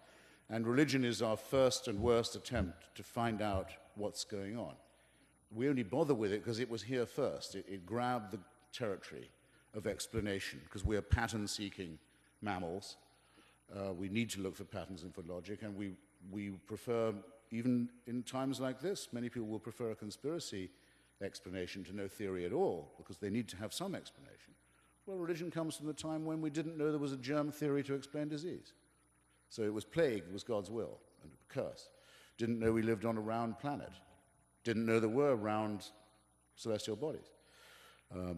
And religion is our first and worst attempt to find out what's going on. We only bother with it because it was here first. It grabbed the territory of explanation, because we are pattern-seeking mammals. We need to look for patterns and for logic, and we prefer, even in times like this, many people will prefer a conspiracy explanation to no theory at all, because they need to have some explanation. Well, religion comes from the time when we didn't know there was a germ theory to explain disease. So it was plague, it was God's will, and a curse. Didn't know we lived on a round planet. Didn't know there were round celestial bodies.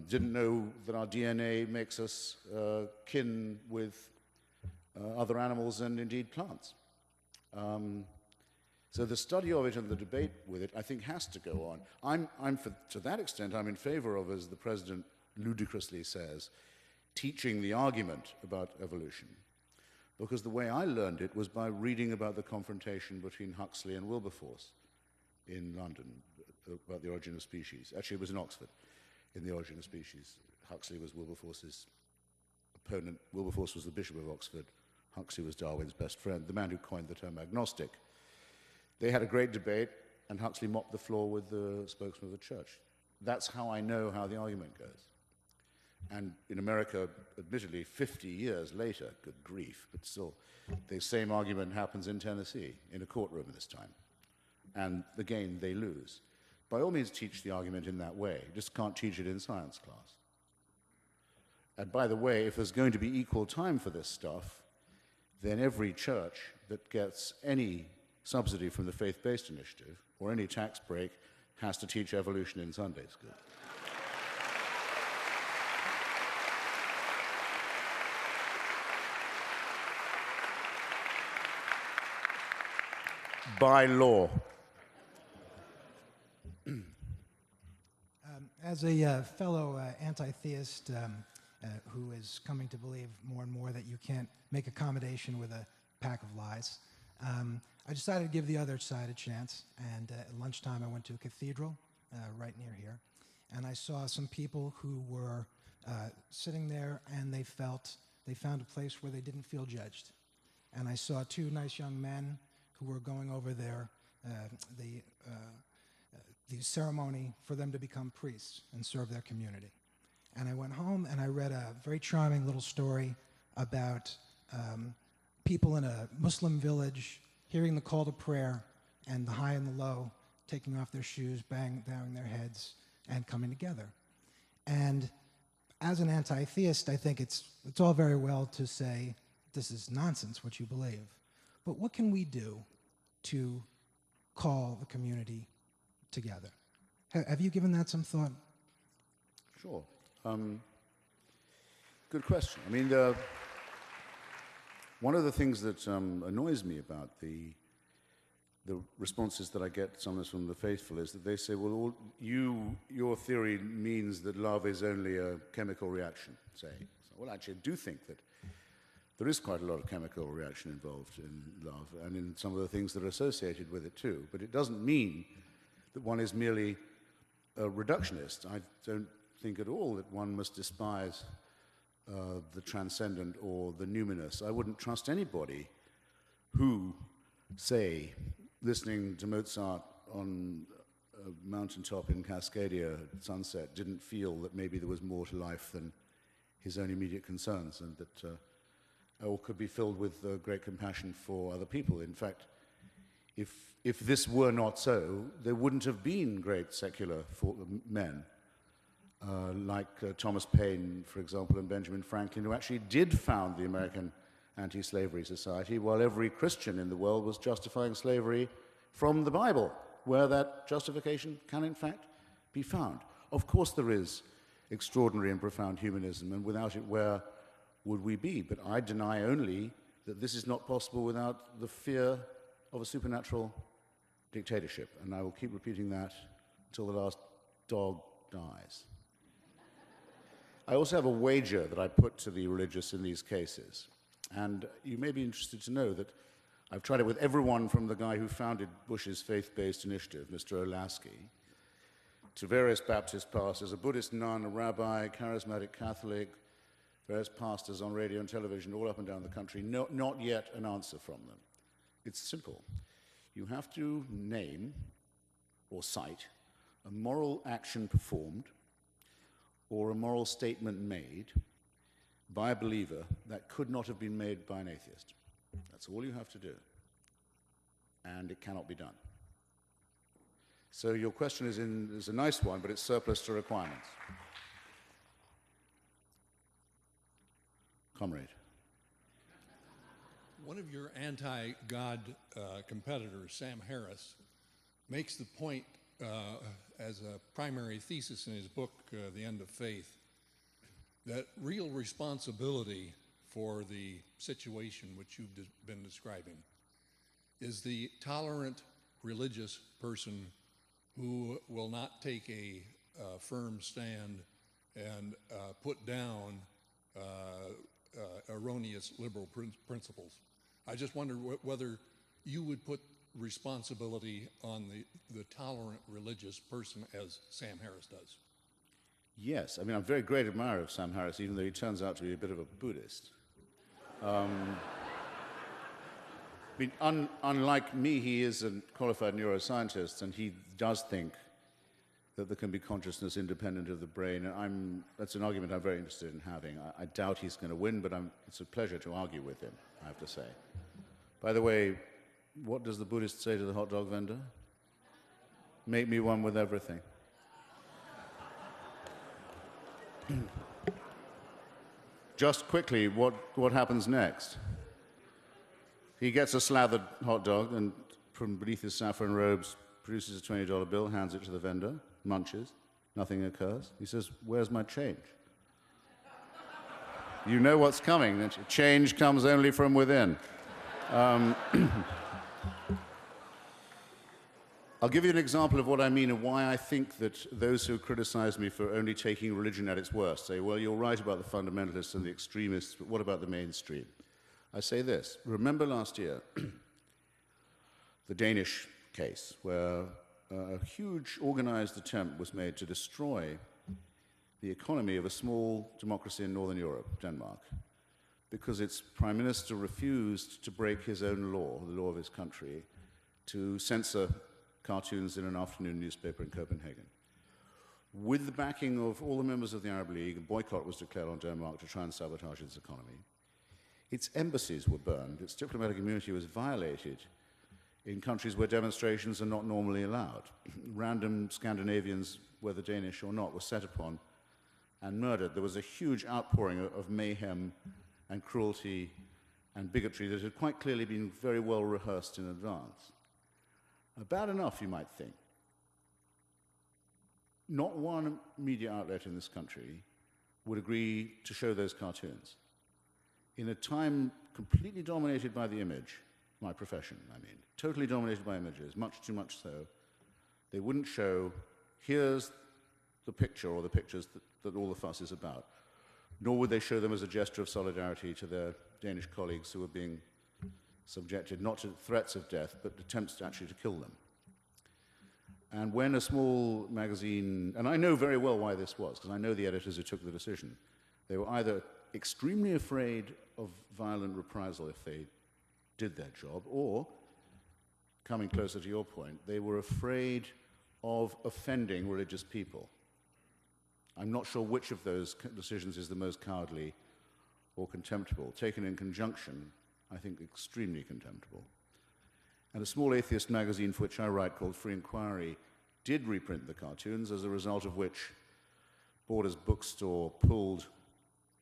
Didn't know that our DNA makes us kin with other animals and indeed plants. So the study of it and the debate with it, I think, has to go on. To that extent, I'm in favor of, as the president ludicrously says, teaching the argument about evolution. Because the way I learned it was by reading about the confrontation between Huxley and Wilberforce in London, about the origin of species. Actually, it was in Oxford, in the origin of species. Huxley was Wilberforce's opponent. Wilberforce was the Bishop of Oxford. Huxley was Darwin's best friend, the man who coined the term agnostic. They had a great debate, and Huxley mopped the floor with the spokesman of the church. That's how I know how the argument goes. And in America, admittedly, 50 years later, good grief, but still, the same argument happens in Tennessee, in a courtroom this time. And again, they lose. By all means, teach the argument in that way. You just can't teach it in science class. And by the way, if there's going to be equal time for this stuff, then every church that gets any subsidy from the faith-based initiative or any tax break has to teach evolution in Sunday school. By law. As a fellow anti-theist who is coming to believe more and more that you can't make accommodation with a pack of lies, I decided to give the other side a chance. And at lunchtime, I went to a cathedral right near here, and I saw some people who were sitting there, and they found a place where they didn't feel judged. And I saw two nice young men who were going over the ceremony for them to become priests and serve their community. And I went home and I read a very charming little story about people in a Muslim village hearing the call to prayer, and the high and the low taking off their shoes, bowing their heads, and coming together. And as an anti-theist, I think it's all very well to say, this is nonsense, what you believe. But what can we do to call the community together? Have you given that some thought? Sure. Good question. I mean, one of the things that annoys me about the responses that I get sometimes from the faithful is that they say, well, your theory means that love is only a chemical reaction, say. So, well, actually, I do think that there is quite a lot of chemical reaction involved in love and in some of the things that are associated with it too. But it doesn't mean that one is merely a reductionist. I don't think at all that one must despise the transcendent or the numinous. I wouldn't trust anybody who, say, listening to Mozart on a mountaintop in Cascadia at sunset, didn't feel that maybe there was more to life than his own immediate concerns, and that or could be filled with great compassion for other people. In fact, if this were not so, there wouldn't have been great secular men like Thomas Paine, for example, and Benjamin Franklin, who actually did found the American Anti-Slavery Society, while every Christian in the world was justifying slavery from the Bible, where that justification can in fact be found. Of course there is extraordinary and profound humanism, and without it, where would we be? But I deny only that this is not possible without the fear of a supernatural dictatorship, and I will keep repeating that until the last dog dies. I also have a wager that I put to the religious in these cases, and you may be interested to know that I've tried it with everyone from the guy who founded Bush's faith-based initiative, Mr. Olasky, to various Baptist pastors, a Buddhist nun, a rabbi, charismatic Catholic, various pastors on radio and television all up and down the country. Not yet an answer from them. It's simple. You have to name or cite a moral action performed or a moral statement made by a believer that could not have been made by an atheist. That's all you have to do. And it cannot be done. So your question is a nice one, but it's surplus to requirements. Comrade. One of your anti-God competitors, Sam Harris, makes the point as a primary thesis in his book, The End of Faith, that real responsibility for the situation which you've been describing is the tolerant religious person who will not take a firm stand and put down erroneous liberal principles. I just wonder whether you would put responsibility on the tolerant religious person as Sam Harris does. Yes, I mean, I'm a very great admirer of Sam Harris, even though he turns out to be a bit of a Buddhist. I mean, unlike me, he is a qualified neuroscientist, and he does think that there can be consciousness independent of the brain, and that's an argument I'm very interested in having. I doubt he's going to win, but it's a pleasure to argue with him, I have to say. By the way, what does the Buddhist say to the hot dog vendor? Make me one with everything. Just quickly, what happens next? He gets a slathered hot dog and from beneath his saffron robes produces a $20 bill, hands it to the vendor, munches, nothing occurs. He says, "Where's my change?" You know what's coming. Change comes only from within. I'll give you an example of what I mean and why I think that those who criticize me for only taking religion at its worst say, well, you're right about the fundamentalists and the extremists, but what about the mainstream? I say this. Remember last year, the Danish case, where a huge organized attempt was made to destroy the economy of a small democracy in Northern Europe, Denmark, because its prime minister refused to break his own law, the law of his country, to censor cartoons in an afternoon newspaper in Copenhagen. With the backing of all the members of the Arab League, a boycott was declared on Denmark to try and sabotage its economy. Its embassies were burned, its diplomatic immunity was violated in countries where demonstrations are not normally allowed. Random Scandinavians, whether Danish or not, were set upon and murdered. There was a huge outpouring of mayhem and cruelty and bigotry that had quite clearly been very well rehearsed in advance. Bad enough, you might think. Not one media outlet in this country would agree to show those cartoons. In a time completely dominated by the image, my profession, I mean, totally dominated by images, much too much so, they wouldn't show, here's the picture or the pictures that all the fuss is about. Nor would they show them as a gesture of solidarity to their Danish colleagues who were being subjected not to threats of death, but attempts actually to kill them. And when a small magazine, and I know very well why this was, because I know the editors who took the decision, they were either extremely afraid of violent reprisal if they did their job, or, coming closer to your point, they were afraid of offending religious people. I'm not sure which of those decisions is the most cowardly or contemptible. Taken in conjunction, I think extremely contemptible. And a small atheist magazine for which I write, called Free Inquiry, did reprint the cartoons, as a result of which Borders Bookstore pulled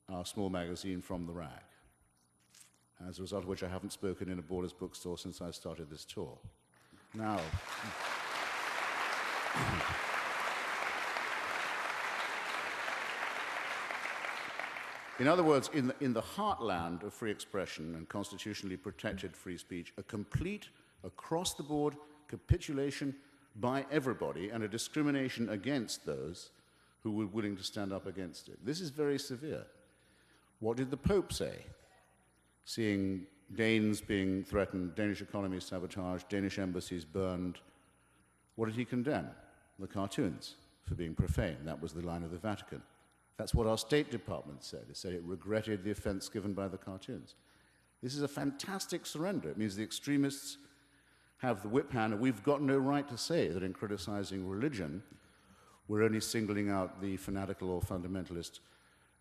our small magazine from the rack. As a result of which I haven't spoken in a Borders Bookstore since I started this tour. Now, in other words, in the heartland of free expression and constitutionally protected free speech, a complete, across-the-board capitulation by everybody and a discrimination against those who were willing to stand up against it. This is very severe. What did the Pope say? Seeing Danes being threatened, Danish economy sabotaged, Danish embassies burned, what did he condemn? The cartoons for being profane. That was the line of the Vatican. That's what our State Department said. It said it regretted the offense given by the cartoons. This is a fantastic surrender. It means the extremists have the whip hand, and we've got no right to say that in criticizing religion, we're only singling out the fanatical or fundamentalist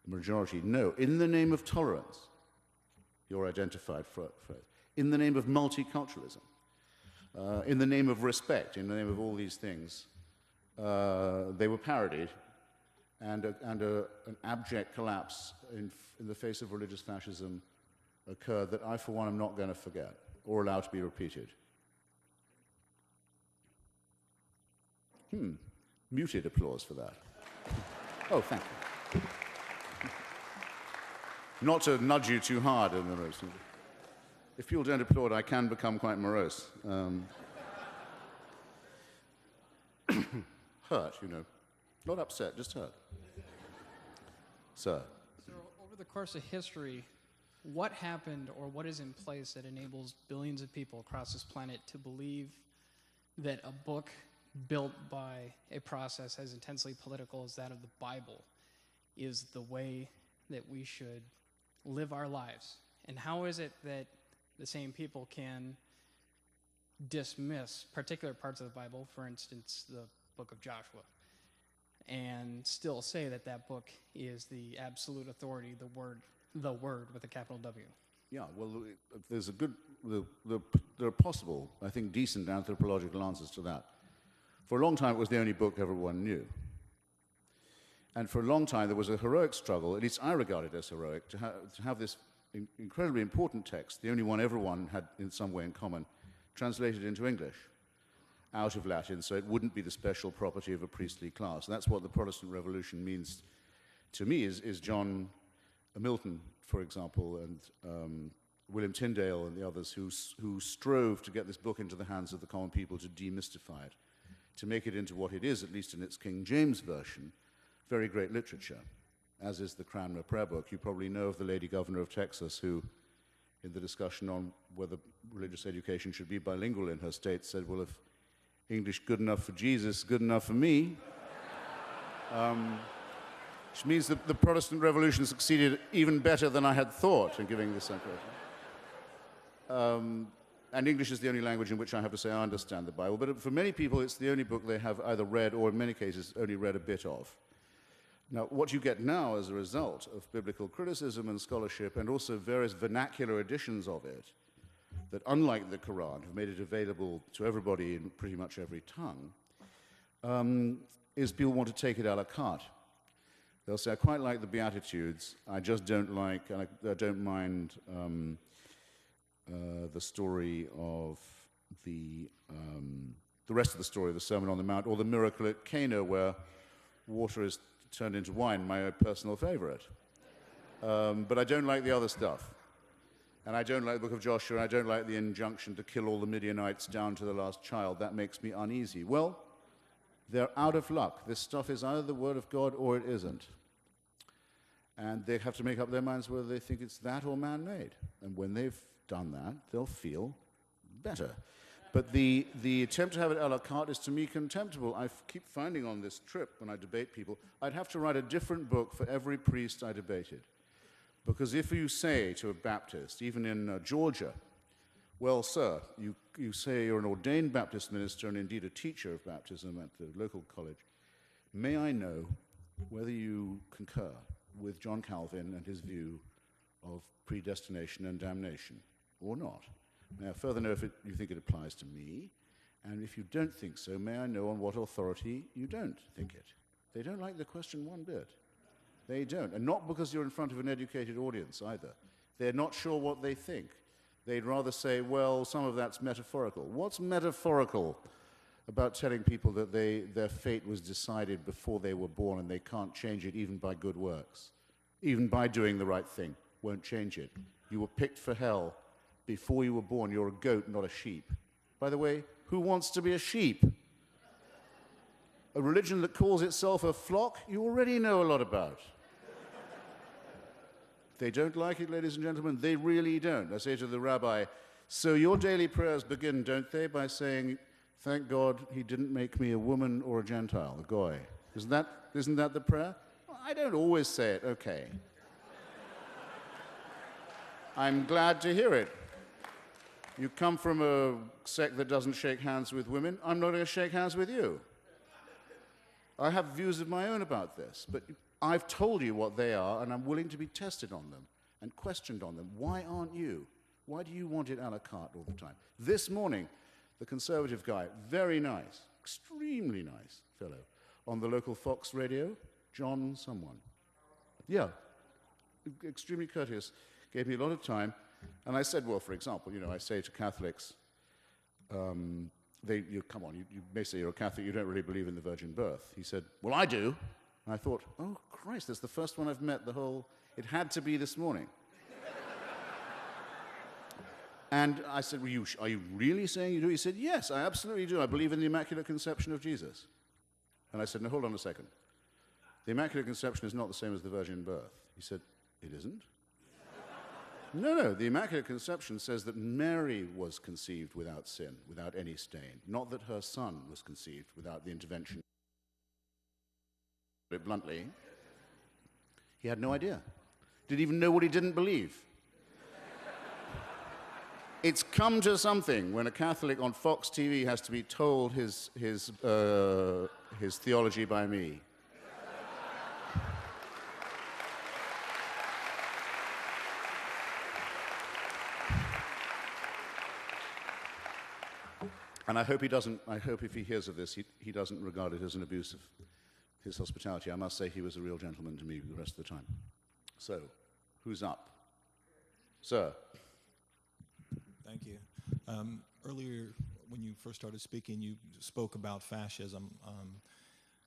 majority. No, in the name of tolerance, your identified phrase, in the name of multiculturalism, in the name of respect, in the name of all these things, they were parodied, and an abject collapse in the face of religious fascism occurred that I, for one, am not going to forget or allow to be repeated. Muted applause for that. Oh, thank you. Not to nudge you too hard in the roast. If people don't applaud, I can become quite morose. Hurt, you know. Not upset, just hurt. Sir. So, over the course of history, what happened or what is in place that enables billions of people across this planet to believe that a book built by a process as intensely political as that of the Bible is the way that we should live our lives? And how is it that the same people can dismiss particular parts of the Bible, for instance, the book of Joshua, and still say that that book is the absolute authority, the word with a capital W? Yeah, well, there's a good, there are possible, I think, decent anthropological answers to that. For a long time, it was the only book everyone knew. And for a long time, there was a heroic struggle, at least I regard it as heroic, to have this incredibly important text, the only one everyone had in some way in common, translated into English out of Latin, so it wouldn't be the special property of a priestly class. And that's what the Protestant Revolution means to me, is John Milton, for example, and William Tyndale and the others who strove to get this book into the hands of the common people to demystify it, to make it into what it is, at least in its King James version, very great literature, as is the Cranmer Prayer Book. You probably know of the lady governor of Texas who, in the discussion on whether religious education should be bilingual in her state, said, well, if English good enough for Jesus, good enough for me. Which means that the Protestant Revolution succeeded even better than I had thought in giving this impression. And English is the only language in which I have to say I understand the Bible, but for many people it's the only book they have either read or in many cases only read a bit of. Now, what you get now as a result of biblical criticism and scholarship and also various vernacular editions of it that, unlike the Quran, have made it available to everybody in pretty much every tongue, is people want to take it a la carte. They'll say, I quite like the Beatitudes, I just don't like, I don't mind the story of the rest of the story of the Sermon on the Mount, or the miracle at Cana where water is turned into wine, my personal favorite. But I don't like the other stuff. And I don't like the book of Joshua, and I don't like the injunction to kill all the Midianites down to the last child. That makes me uneasy. Well, they're out of luck. This stuff is either the Word of God or it isn't. And they have to make up their minds whether they think it's that or man-made. And when they've done that, they'll feel better. But the attempt to have it a la carte is, to me, contemptible. I keep finding on this trip, when I debate people, I'd have to write a different book for every priest I debated. Because if you say to a Baptist, even in Georgia, well, sir, you say you're an ordained Baptist minister and indeed a teacher of baptism at the local college, may I know whether you concur with John Calvin and his view of predestination and damnation or not? May I further know if you think it applies to me? And if you don't think so, may I know on what authority you don't think it? They don't like the question one bit. They don't. And not because you're in front of an educated audience either. They're not sure what they think. They'd rather say, well, some of that's metaphorical. What's metaphorical about telling people that their fate was decided before they were born and they can't change it even by good works? Even by doing the right thing won't change it. You were picked for hell before you were born. You're a goat, not a sheep. By the way, who wants to be a sheep? A religion that calls itself a flock, you already know a lot about. They don't like it, ladies and gentlemen. They really don't. I say to the rabbi, so your daily prayers begin, don't they, by saying, thank God he didn't make me a woman or a Gentile, a goy. Isn't that the prayer? Well, I don't always say it, okay. I'm glad to hear it. You come from a sect that doesn't shake hands with women. I'm not going to shake hands with you. I have views of my own about this, but I've told you what they are, and I'm willing to be tested on them and questioned on them. Why aren't you? Why do you want it a la carte all the time? This morning, the Conservative guy, very nice, extremely nice fellow, on the local Fox radio, John someone. Yeah, extremely courteous, gave me a lot of time. And I said, well, for example, I say to Catholics, come on, you may say you're a Catholic, you don't really believe in the virgin birth. He said, well, I do. And I thought, oh, Christ, that's the first one I've met it had to be this morning. And I said, well, are you really saying you do? He said, yes, I absolutely do. I believe in the Immaculate Conception of Jesus. And I said, no, hold on a second. The Immaculate Conception is not the same as the virgin birth. He said, it isn't? No, the Immaculate Conception says that Mary was conceived without sin, without any stain, not that her son was conceived without the intervention. But bluntly, he had no idea. Didn't even know what he didn't believe. It's come to something when a Catholic on Fox TV has to be told his theology by me. And I hope if he hears of this, he doesn't regard it as an abuse of his hospitality. I must say he was a real gentleman to me the rest of the time. So, who's up? Sir. Thank you. Earlier, when you first started speaking, you spoke about fascism.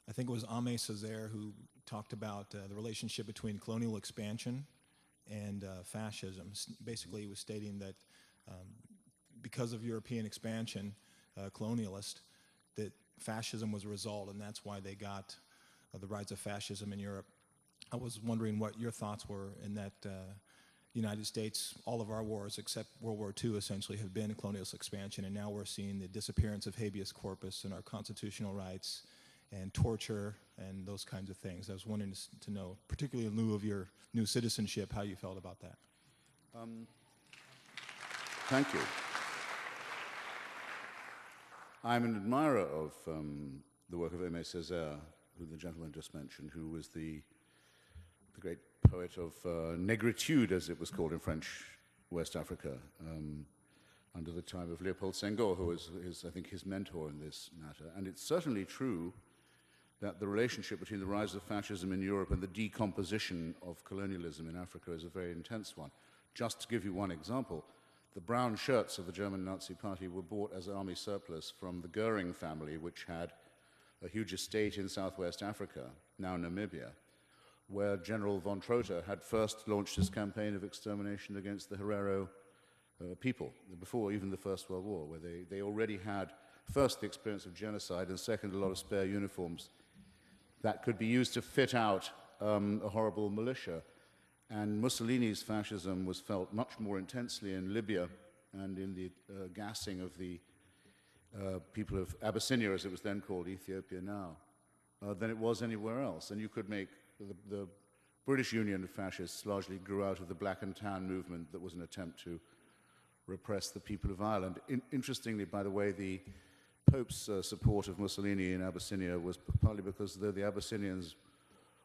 I think it was Aimé Césaire who talked about the relationship between colonial expansion and fascism. Basically, he was stating that because of European expansion, colonialist, that fascism was a result, and that's why they got the rise of fascism in Europe. I was wondering what your thoughts were in that United States, all of our wars except World War II essentially have been colonialist expansion, and now we're seeing the disappearance of habeas corpus and our constitutional rights and torture and those kinds of things. I was wanting to know, particularly in lieu of your new citizenship, how you felt about that. Thank you. I'm an admirer of the work of Aimé Césaire, who the gentleman just mentioned, who was the great poet of negritude, as it was called in French West Africa, under the time of Leopold Senghor, who was, I think, his mentor in this matter. And it's certainly true that the relationship between the rise of fascism in Europe and the decomposition of colonialism in Africa is a very intense one. Just to give you one example, the brown shirts of the German Nazi Party were bought as army surplus from the Goering family, which had a huge estate in southwest Africa, now Namibia, where General von Trotha had first launched his campaign of extermination against the Herero people, before even the First World War, where they already had, first, the experience of genocide, and second, a lot of spare uniforms that could be used to fit out a horrible militia. And Mussolini's fascism was felt much more intensely in Libya and in the gassing of the people of Abyssinia, as it was then called, Ethiopia now, than it was anywhere else. And you could make the British Union of Fascists largely grew out of the Black and Tan movement that was an attempt to repress the people of Ireland. Interestingly, by the way, the Pope's support of Mussolini in Abyssinia was partly because though the Abyssinians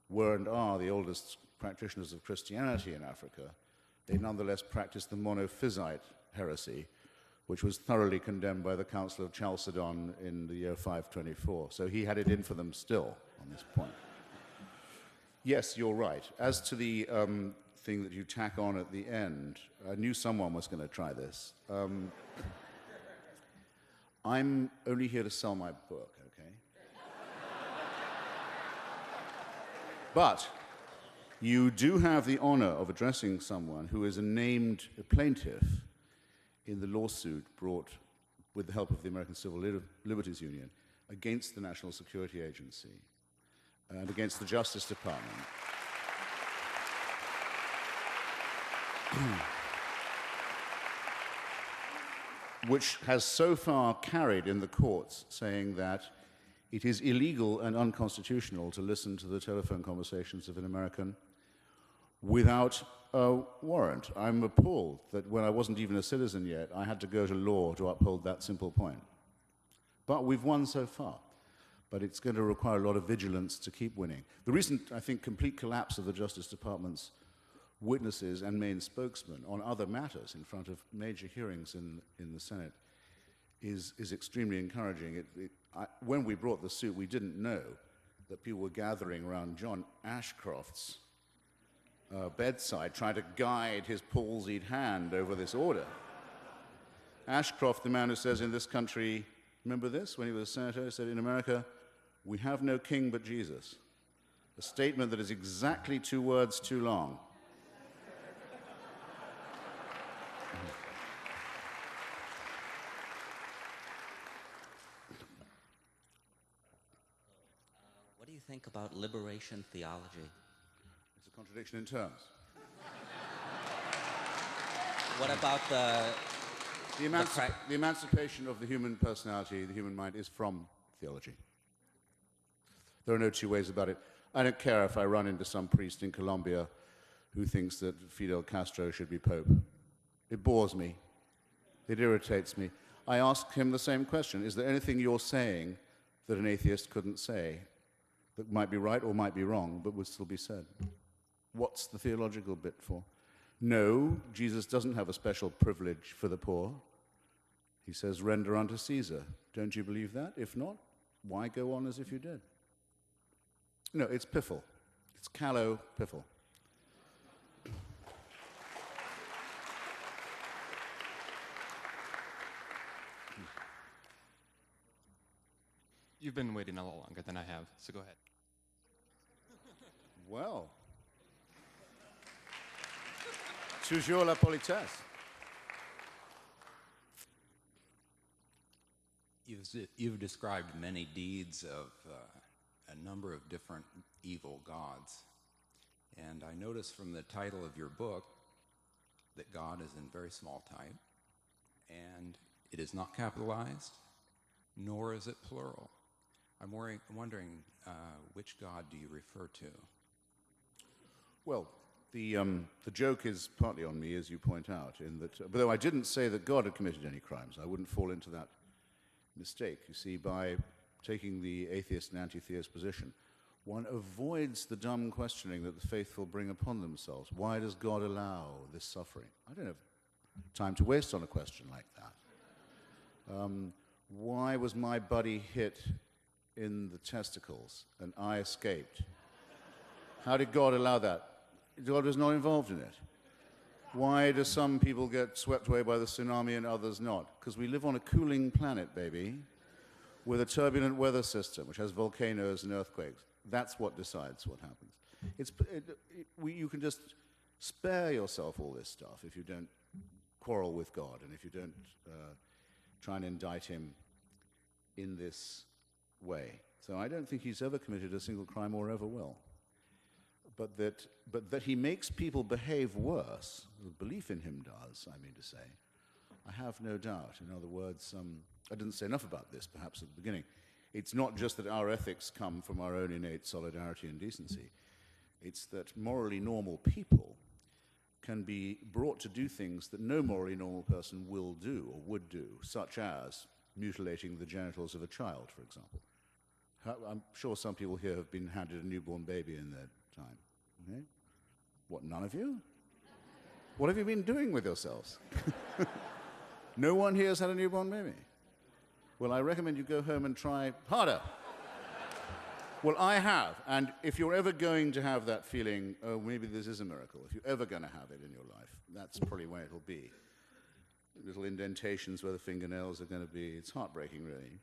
were and are the oldest practitioners of Christianity in Africa, they nonetheless practiced the monophysite heresy, which was thoroughly condemned by the Council of Chalcedon in the year 524. So he had it in for them still on this point. Yes, you're right. As to the thing that you tack on at the end, I knew someone was going to try this. I'm only here to sell my book, okay? But you do have the honor of addressing someone who is a named plaintiff in the lawsuit brought with the help of the American Civil Liberties Union against the National Security Agency and against the Justice Department. Which has so far carried in the courts saying that it is illegal and unconstitutional to listen to the telephone conversations of an American without a warrant. I'm appalled that when I wasn't even a citizen yet, I had to go to law to uphold that simple point. But we've won so far. But it's going to require a lot of vigilance to keep winning. The recent, I think, complete collapse of the Justice Department's witnesses and main spokesman on other matters in front of major hearings in the Senate is extremely encouraging. When we brought the suit, we didn't know that people were gathering around John Ashcroft's bedside trying to guide his palsied hand over this order. Ashcroft, the man who says in this country, remember this, when he was a senator, he said, in America, we have no king but Jesus. A statement that is exactly 2 words too long. What do you think about liberation theology? It's a contradiction in terms. What about The emancipation of the human personality, the human mind, is from theology. There are no two ways about it. I don't care if I run into some priest in Colombia who thinks that Fidel Castro should be Pope. It bores me. It irritates me. I ask him the same question. Is there anything you're saying that an atheist couldn't say that might be right or might be wrong, but would still be said? What's the theological bit for? No, Jesus doesn't have a special privilege for the poor. He says, render unto Caesar. Don't you believe that? If not, why go on as if you did? No, it's piffle. It's callow piffle. You've been waiting a lot longer than I have, so go ahead. Toujours la politesse. You've described many deeds of a number of different evil gods. And I notice from the title of your book that God is in very small type, and it is not capitalized, nor is it plural. I'm wondering which God do you refer to? Well, the joke is partly on me, as you point out, in that, but though I didn't say that God had committed any crimes, I wouldn't fall into that mistake. You see, by taking the atheist and anti-theist position, one avoids the dumb questioning that the faithful bring upon themselves. Why does God allow this suffering? I don't have time to waste on a question like that. Why was my buddy hit in the testicles and I escaped? How did God allow that? God was not involved in it. Why do some people get swept away by the tsunami and others not? Because we live on a cooling planet, baby, with a turbulent weather system, which has volcanoes and earthquakes. That's what decides what happens. You can just spare yourself all this stuff if you don't quarrel with God and if you don't try and indict him in this way. So I don't think he's ever committed a single crime or ever will. But that he makes people behave worse, the belief in him does, I mean to say, I have no doubt. In other words, I didn't say enough about this, perhaps, at the beginning. It's not just that our ethics come from our own innate solidarity and decency. It's that morally normal people can be brought to do things that no morally normal person will do or would do, such as mutilating the genitals of a child, for example. I'm sure some people here have been handed a newborn baby in their time. Okay? What, none of you? What have you been doing with yourselves? No one here has had a newborn baby. Well, I recommend you go home and try harder. Well, I have, and if you're ever going to have that feeling, oh, maybe this is a miracle, if you're ever going to have it in your life, that's probably where it'll be. Little indentations where the fingernails are going to be. It's heartbreaking, really.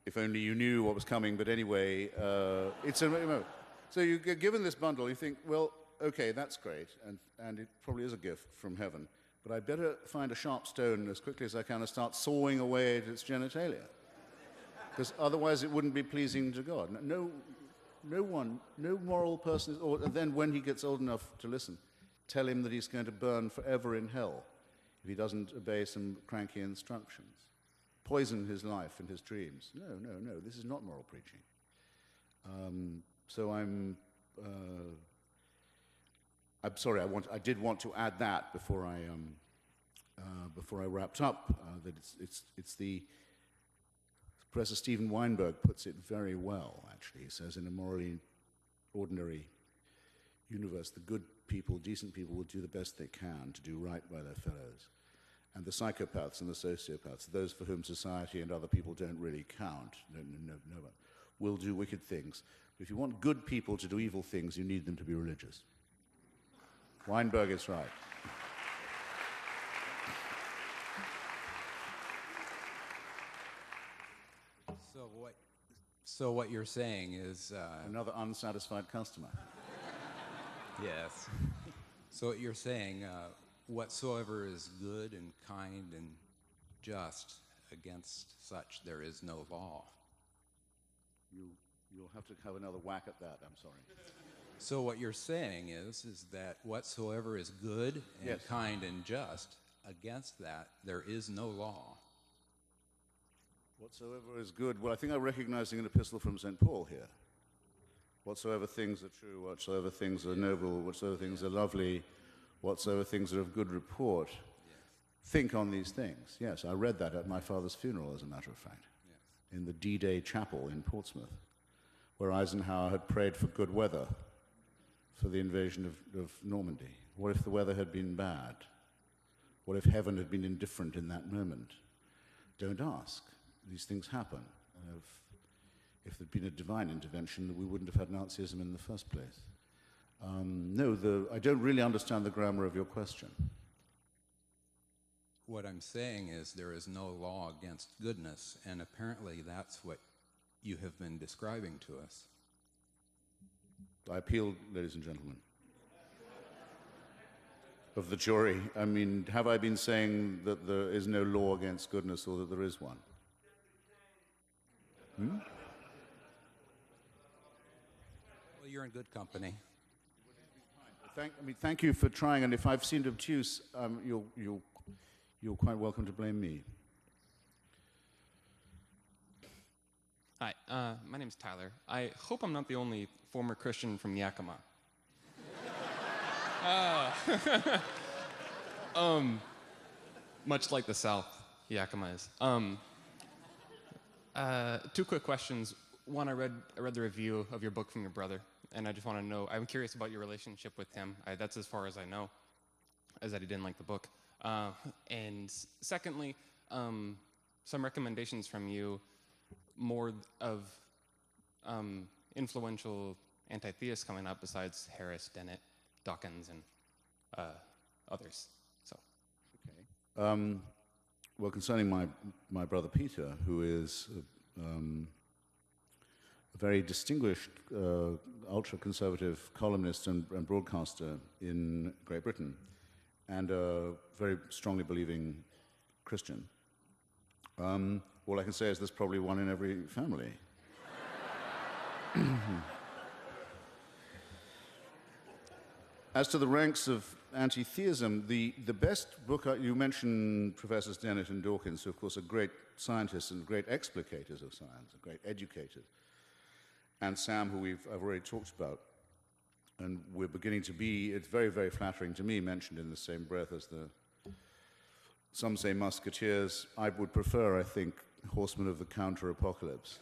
If only you knew what was coming, but anyway, so you get given this bundle, you think, well, okay, that's great, and it probably is a gift from heaven, but I better find a sharp stone as quickly as I can and start sawing away at its genitalia, because otherwise it wouldn't be pleasing to God. No moral person, and then when he gets old enough to listen, tell him that he's going to burn forever in hell if he doesn't obey some cranky instructions. Poison his life and his dreams. No, this is not moral preaching. So I'm sorry. I did want to add that before I wrapped up. That it's the Professor Steven Weinberg puts it very well. Actually, he says in a morally ordinary universe, the good people, decent people, will do the best they can to do right by their fellows. And the psychopaths and the sociopaths, those for whom society and other people don't really count, will do wicked things. But if you want good people to do evil things, you need them to be religious. Weinberg is right. So what you're saying is... Another unsatisfied customer. Yes. So what you're saying... whatsoever is good and kind and just, against such there is no law. You'll have to have another whack at that, I'm sorry. So what you're saying is that whatsoever is good and yes. kind and just, against that there is no law. Whatsoever is good, well, I think I'm recognizing an epistle from St. Paul here. Whatsoever things are true, whatsoever things are noble, whatsoever things are lovely, whatsoever things are of good report, yes. Think on these things. Yes, I read that at my father's funeral, as a matter of fact, yes. In the D-Day chapel in Portsmouth, where Eisenhower had prayed for good weather for the invasion of Normandy. What if the weather had been bad? What if heaven had been indifferent in that moment? Don't ask. These things happen. If there'd been a divine intervention, we wouldn't have had Nazism in the first place. I don't really understand the grammar of your question. What I'm saying is there is no law against goodness, and apparently that's what you have been describing to us. I appeal, ladies and gentlemen. of the jury. I mean, have I been saying that there is no law against goodness or that there is one? Well, you're in good company. Thank you for trying, and if I've seemed obtuse, you're quite welcome to blame me. Hi, my name's Tyler. I hope I'm not the only former Christian from Yakima. Much like the South, Yakima is. Two quick questions. One, I read the review of your book from your brother, and I just want to know, I'm curious about your relationship with him. That's as far as I know, as that he didn't like the book. And secondly, some recommendations from you, more of influential anti-theists coming up besides Harris, Dennett, Dawkins, and others. So, okay. Well, concerning my brother Peter, who is a very distinguished ultra-conservative columnist and broadcaster in Great Britain, and a very strongly believing Christian. All I can say is there's probably one in every family. As to the ranks of anti-theism, the best book, you mentioned Professors Dennett and Dawkins, who of course are great scientists and great explicators of science, and great educators, and Sam, who I've already talked about, and we're beginning to be, it's very, very flattering to me, mentioned in the same breath as some say musketeers. I would prefer, I think, horsemen of the counter-apocalypse.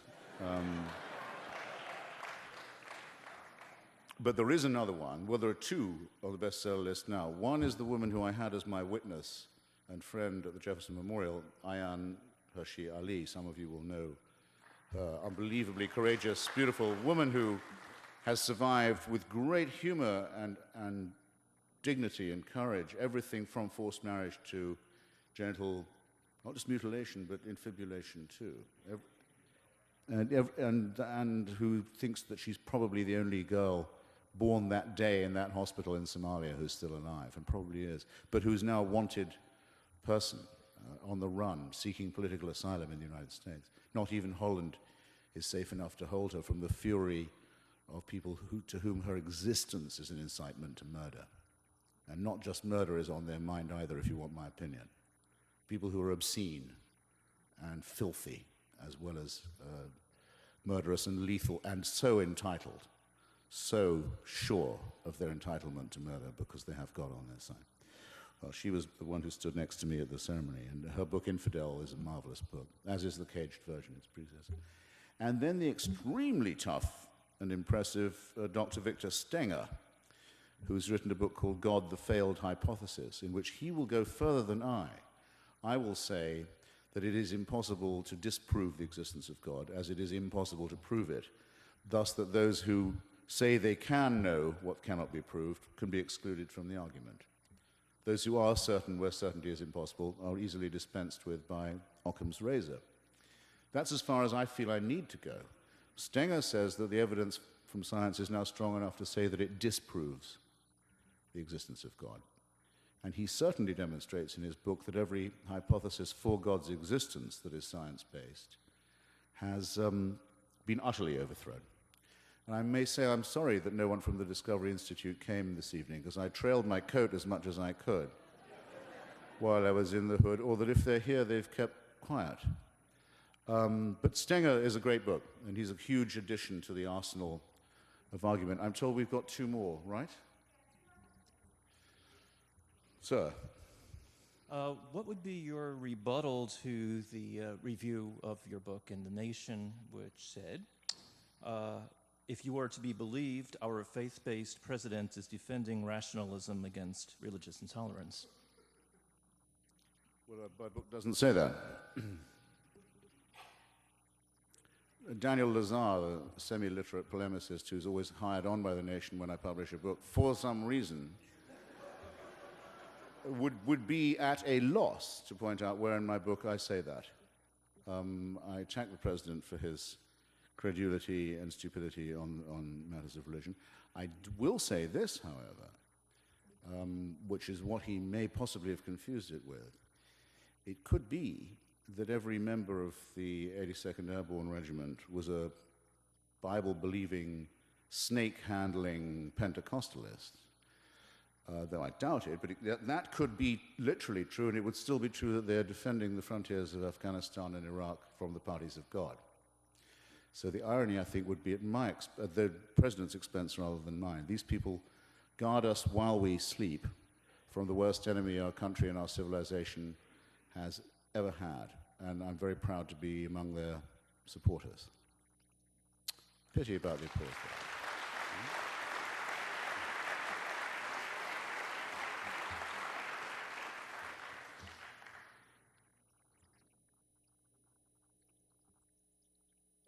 But there is another one. Well, there are two on the bestseller list now. One is the woman who I had as my witness and friend at the Jefferson Memorial, Ayan Hirsi Ali. Some of you will know her. Unbelievably courageous, beautiful woman who has survived with great humor and dignity and courage everything from forced marriage to genital, not just mutilation, but infibulation too. And who thinks that she's probably the only girl born that day in that hospital in Somalia who's still alive, and probably is, but who's now a wanted person on the run, seeking political asylum in the United States. Not even Holland is safe enough to hold her from the fury of people to whom her existence is an incitement to murder. And not just murder is on their mind either, if you want my opinion. People who are obscene and filthy, as well as murderous and lethal, and so entitled, so sure of their entitlement to murder because they have God on their side. Well, she was the one who stood next to me at the ceremony, and her book, Infidel, is a marvelous book, as is the caged version, its predecessor. And then the extremely tough and impressive Dr. Victor Stenger, who's written a book called God, the Failed Hypothesis, in which he will go further than I. I will say that it is impossible to disprove the existence of God, as it is impossible to prove it, thus that those who say they can know what cannot be proved can be excluded from the argument. Those who are certain where certainty is impossible are easily dispensed with by Occam's razor. That's as far as I feel I need to go. Stenger says that the evidence from science is now strong enough to say that it disproves the existence of God. And he certainly demonstrates in his book that every hypothesis for God's existence that is science-based has been utterly overthrown. And I may say I'm sorry that no one from the Discovery Institute came this evening, because I trailed my coat as much as I could while I was in the hood, or that if they're here, they've kept quiet. But Stenger is a great book, and he's a huge addition to the arsenal of argument. I'm told we've got two more, right? Sir. What would be your rebuttal to the review of your book in The Nation, which said, if you are to be believed, our faith-based president is defending rationalism against religious intolerance? Well, my book doesn't say that. Daniel Lazar, a semi-literate polemicist who's always hired on by The Nation when I publish a book, for some reason, would be at a loss to point out where in my book I say that. I attack the president for his credulity and stupidity on matters of religion. I will say this, however. which is what he may possibly have confused it with. It could be that every member of the 82nd Airborne Regiment was a Bible-believing, snake-handling Pentecostalist. Though I doubt it, but that could be literally true, and it would still be true that they're defending the frontiers of Afghanistan and Iraq from the parties of God. So the irony, I think, would be at the president's expense rather than mine. These people guard us while we sleep from the worst enemy our country and our civilization has ever had, and I'm very proud to be among their supporters. Pity about the applause there.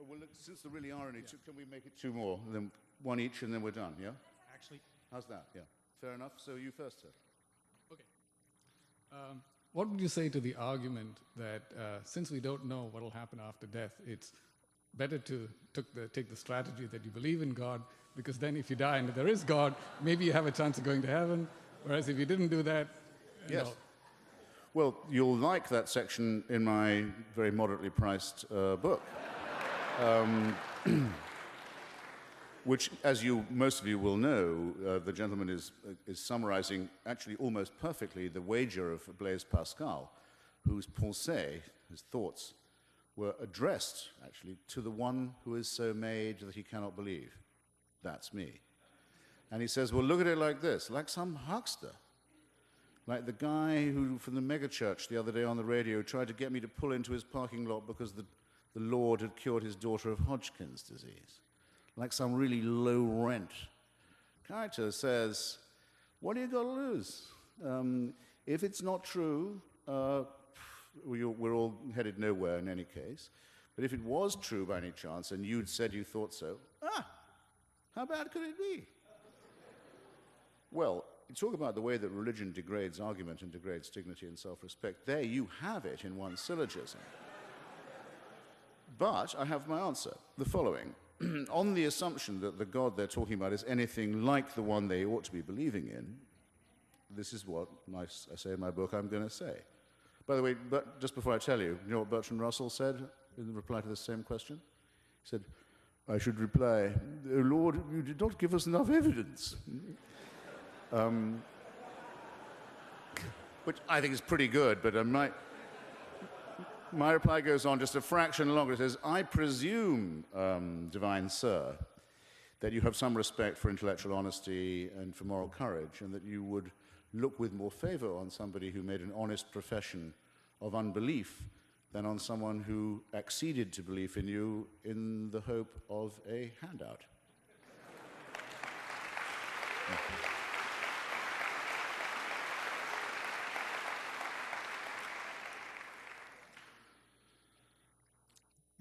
Well, look, since there really are only two, can we make it two more? Then one each, and then we're done, yeah? Actually, how's that? Yeah. Fair enough. So you first, sir. Okay. What would you say to the argument that since we don't know what will happen after death, it's better to take the strategy that you believe in God, because then if you die and there is God, maybe you have a chance of going to heaven, whereas if you didn't do that, yes. No. Well, you'll like that section in my very moderately priced book. Which, as most of you will know, the gentleman is summarizing actually almost perfectly the wager of Blaise Pascal, whose pensées, his thoughts, were addressed actually to the one who is so made that he cannot believe. That's me. And he says, well, look at it like this, like some huckster. Like the guy who, from the megachurch the other day on the radio, tried to get me to pull into his parking lot because the Lord had cured his daughter of Hodgkin's disease. Like some really low-rent character says, what do you got to lose? If it's not true, we're all headed nowhere in any case. But if it was true by any chance, and you'd said you thought so, how bad could it be? Well, you talk about the way that religion degrades argument and degrades dignity and self-respect. There you have it in one syllogism. But I have my answer, the following. On the assumption that the God they're talking about is anything like the one they ought to be believing in, this is what I say in my book I'm going to say. By the way, but just before I tell you, you know what Bertrand Russell said in reply to the same question? He said, I should reply, oh Lord, you did not give us enough evidence. Which I think is pretty good, but my reply goes on just a fraction longer. It says, I presume, divine sir, that you have some respect for intellectual honesty and for moral courage, and that you would look with more favor on somebody who made an honest profession of unbelief than on someone who acceded to belief in you in the hope of a handout.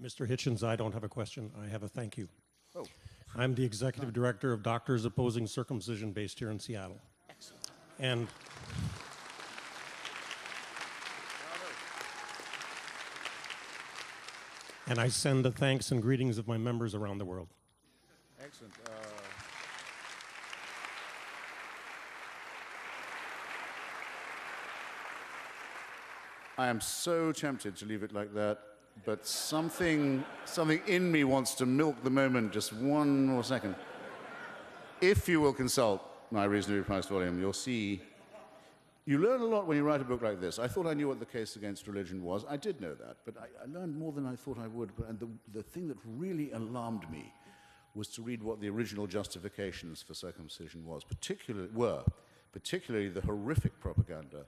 Mr. Hitchens, I don't have a question. I have a thank you. Oh. I'm the executive director of Doctors Opposing Circumcision based here in Seattle. Excellent. And I send the thanks and greetings of my members around the world. Excellent. I am so tempted to leave it like that, but something in me wants to milk the moment just one more second. If you will consult my reasonably priced volume, you'll see you learn a lot when you write a book like this. I thought I knew what the case against religion was. I did know that, but I learned more than I thought I would. And the thing that really alarmed me was to read what the original justifications for circumcision particularly the horrific propaganda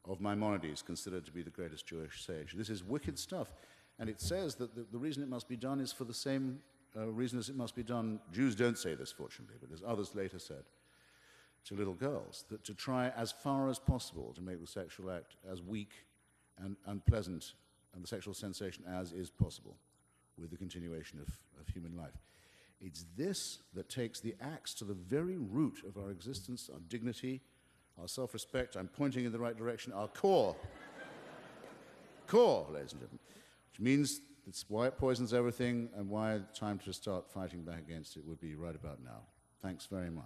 of Maimonides, considered to be the greatest Jewish sage. This is wicked stuff. And it says that the reason it must be done is for the same reason as it must be done. Jews don't say this, fortunately, but as others later said, to little girls, that to try as far as possible to make the sexual act as weak and unpleasant and the sexual sensation as is possible with the continuation of human life. It's this that takes the axe to the very root of our existence, our dignity, our self-respect. I'm pointing in the right direction, our core, ladies and gentlemen, which means that's why it poisons everything and why the time to start fighting back against it would be right about now. Thanks very much.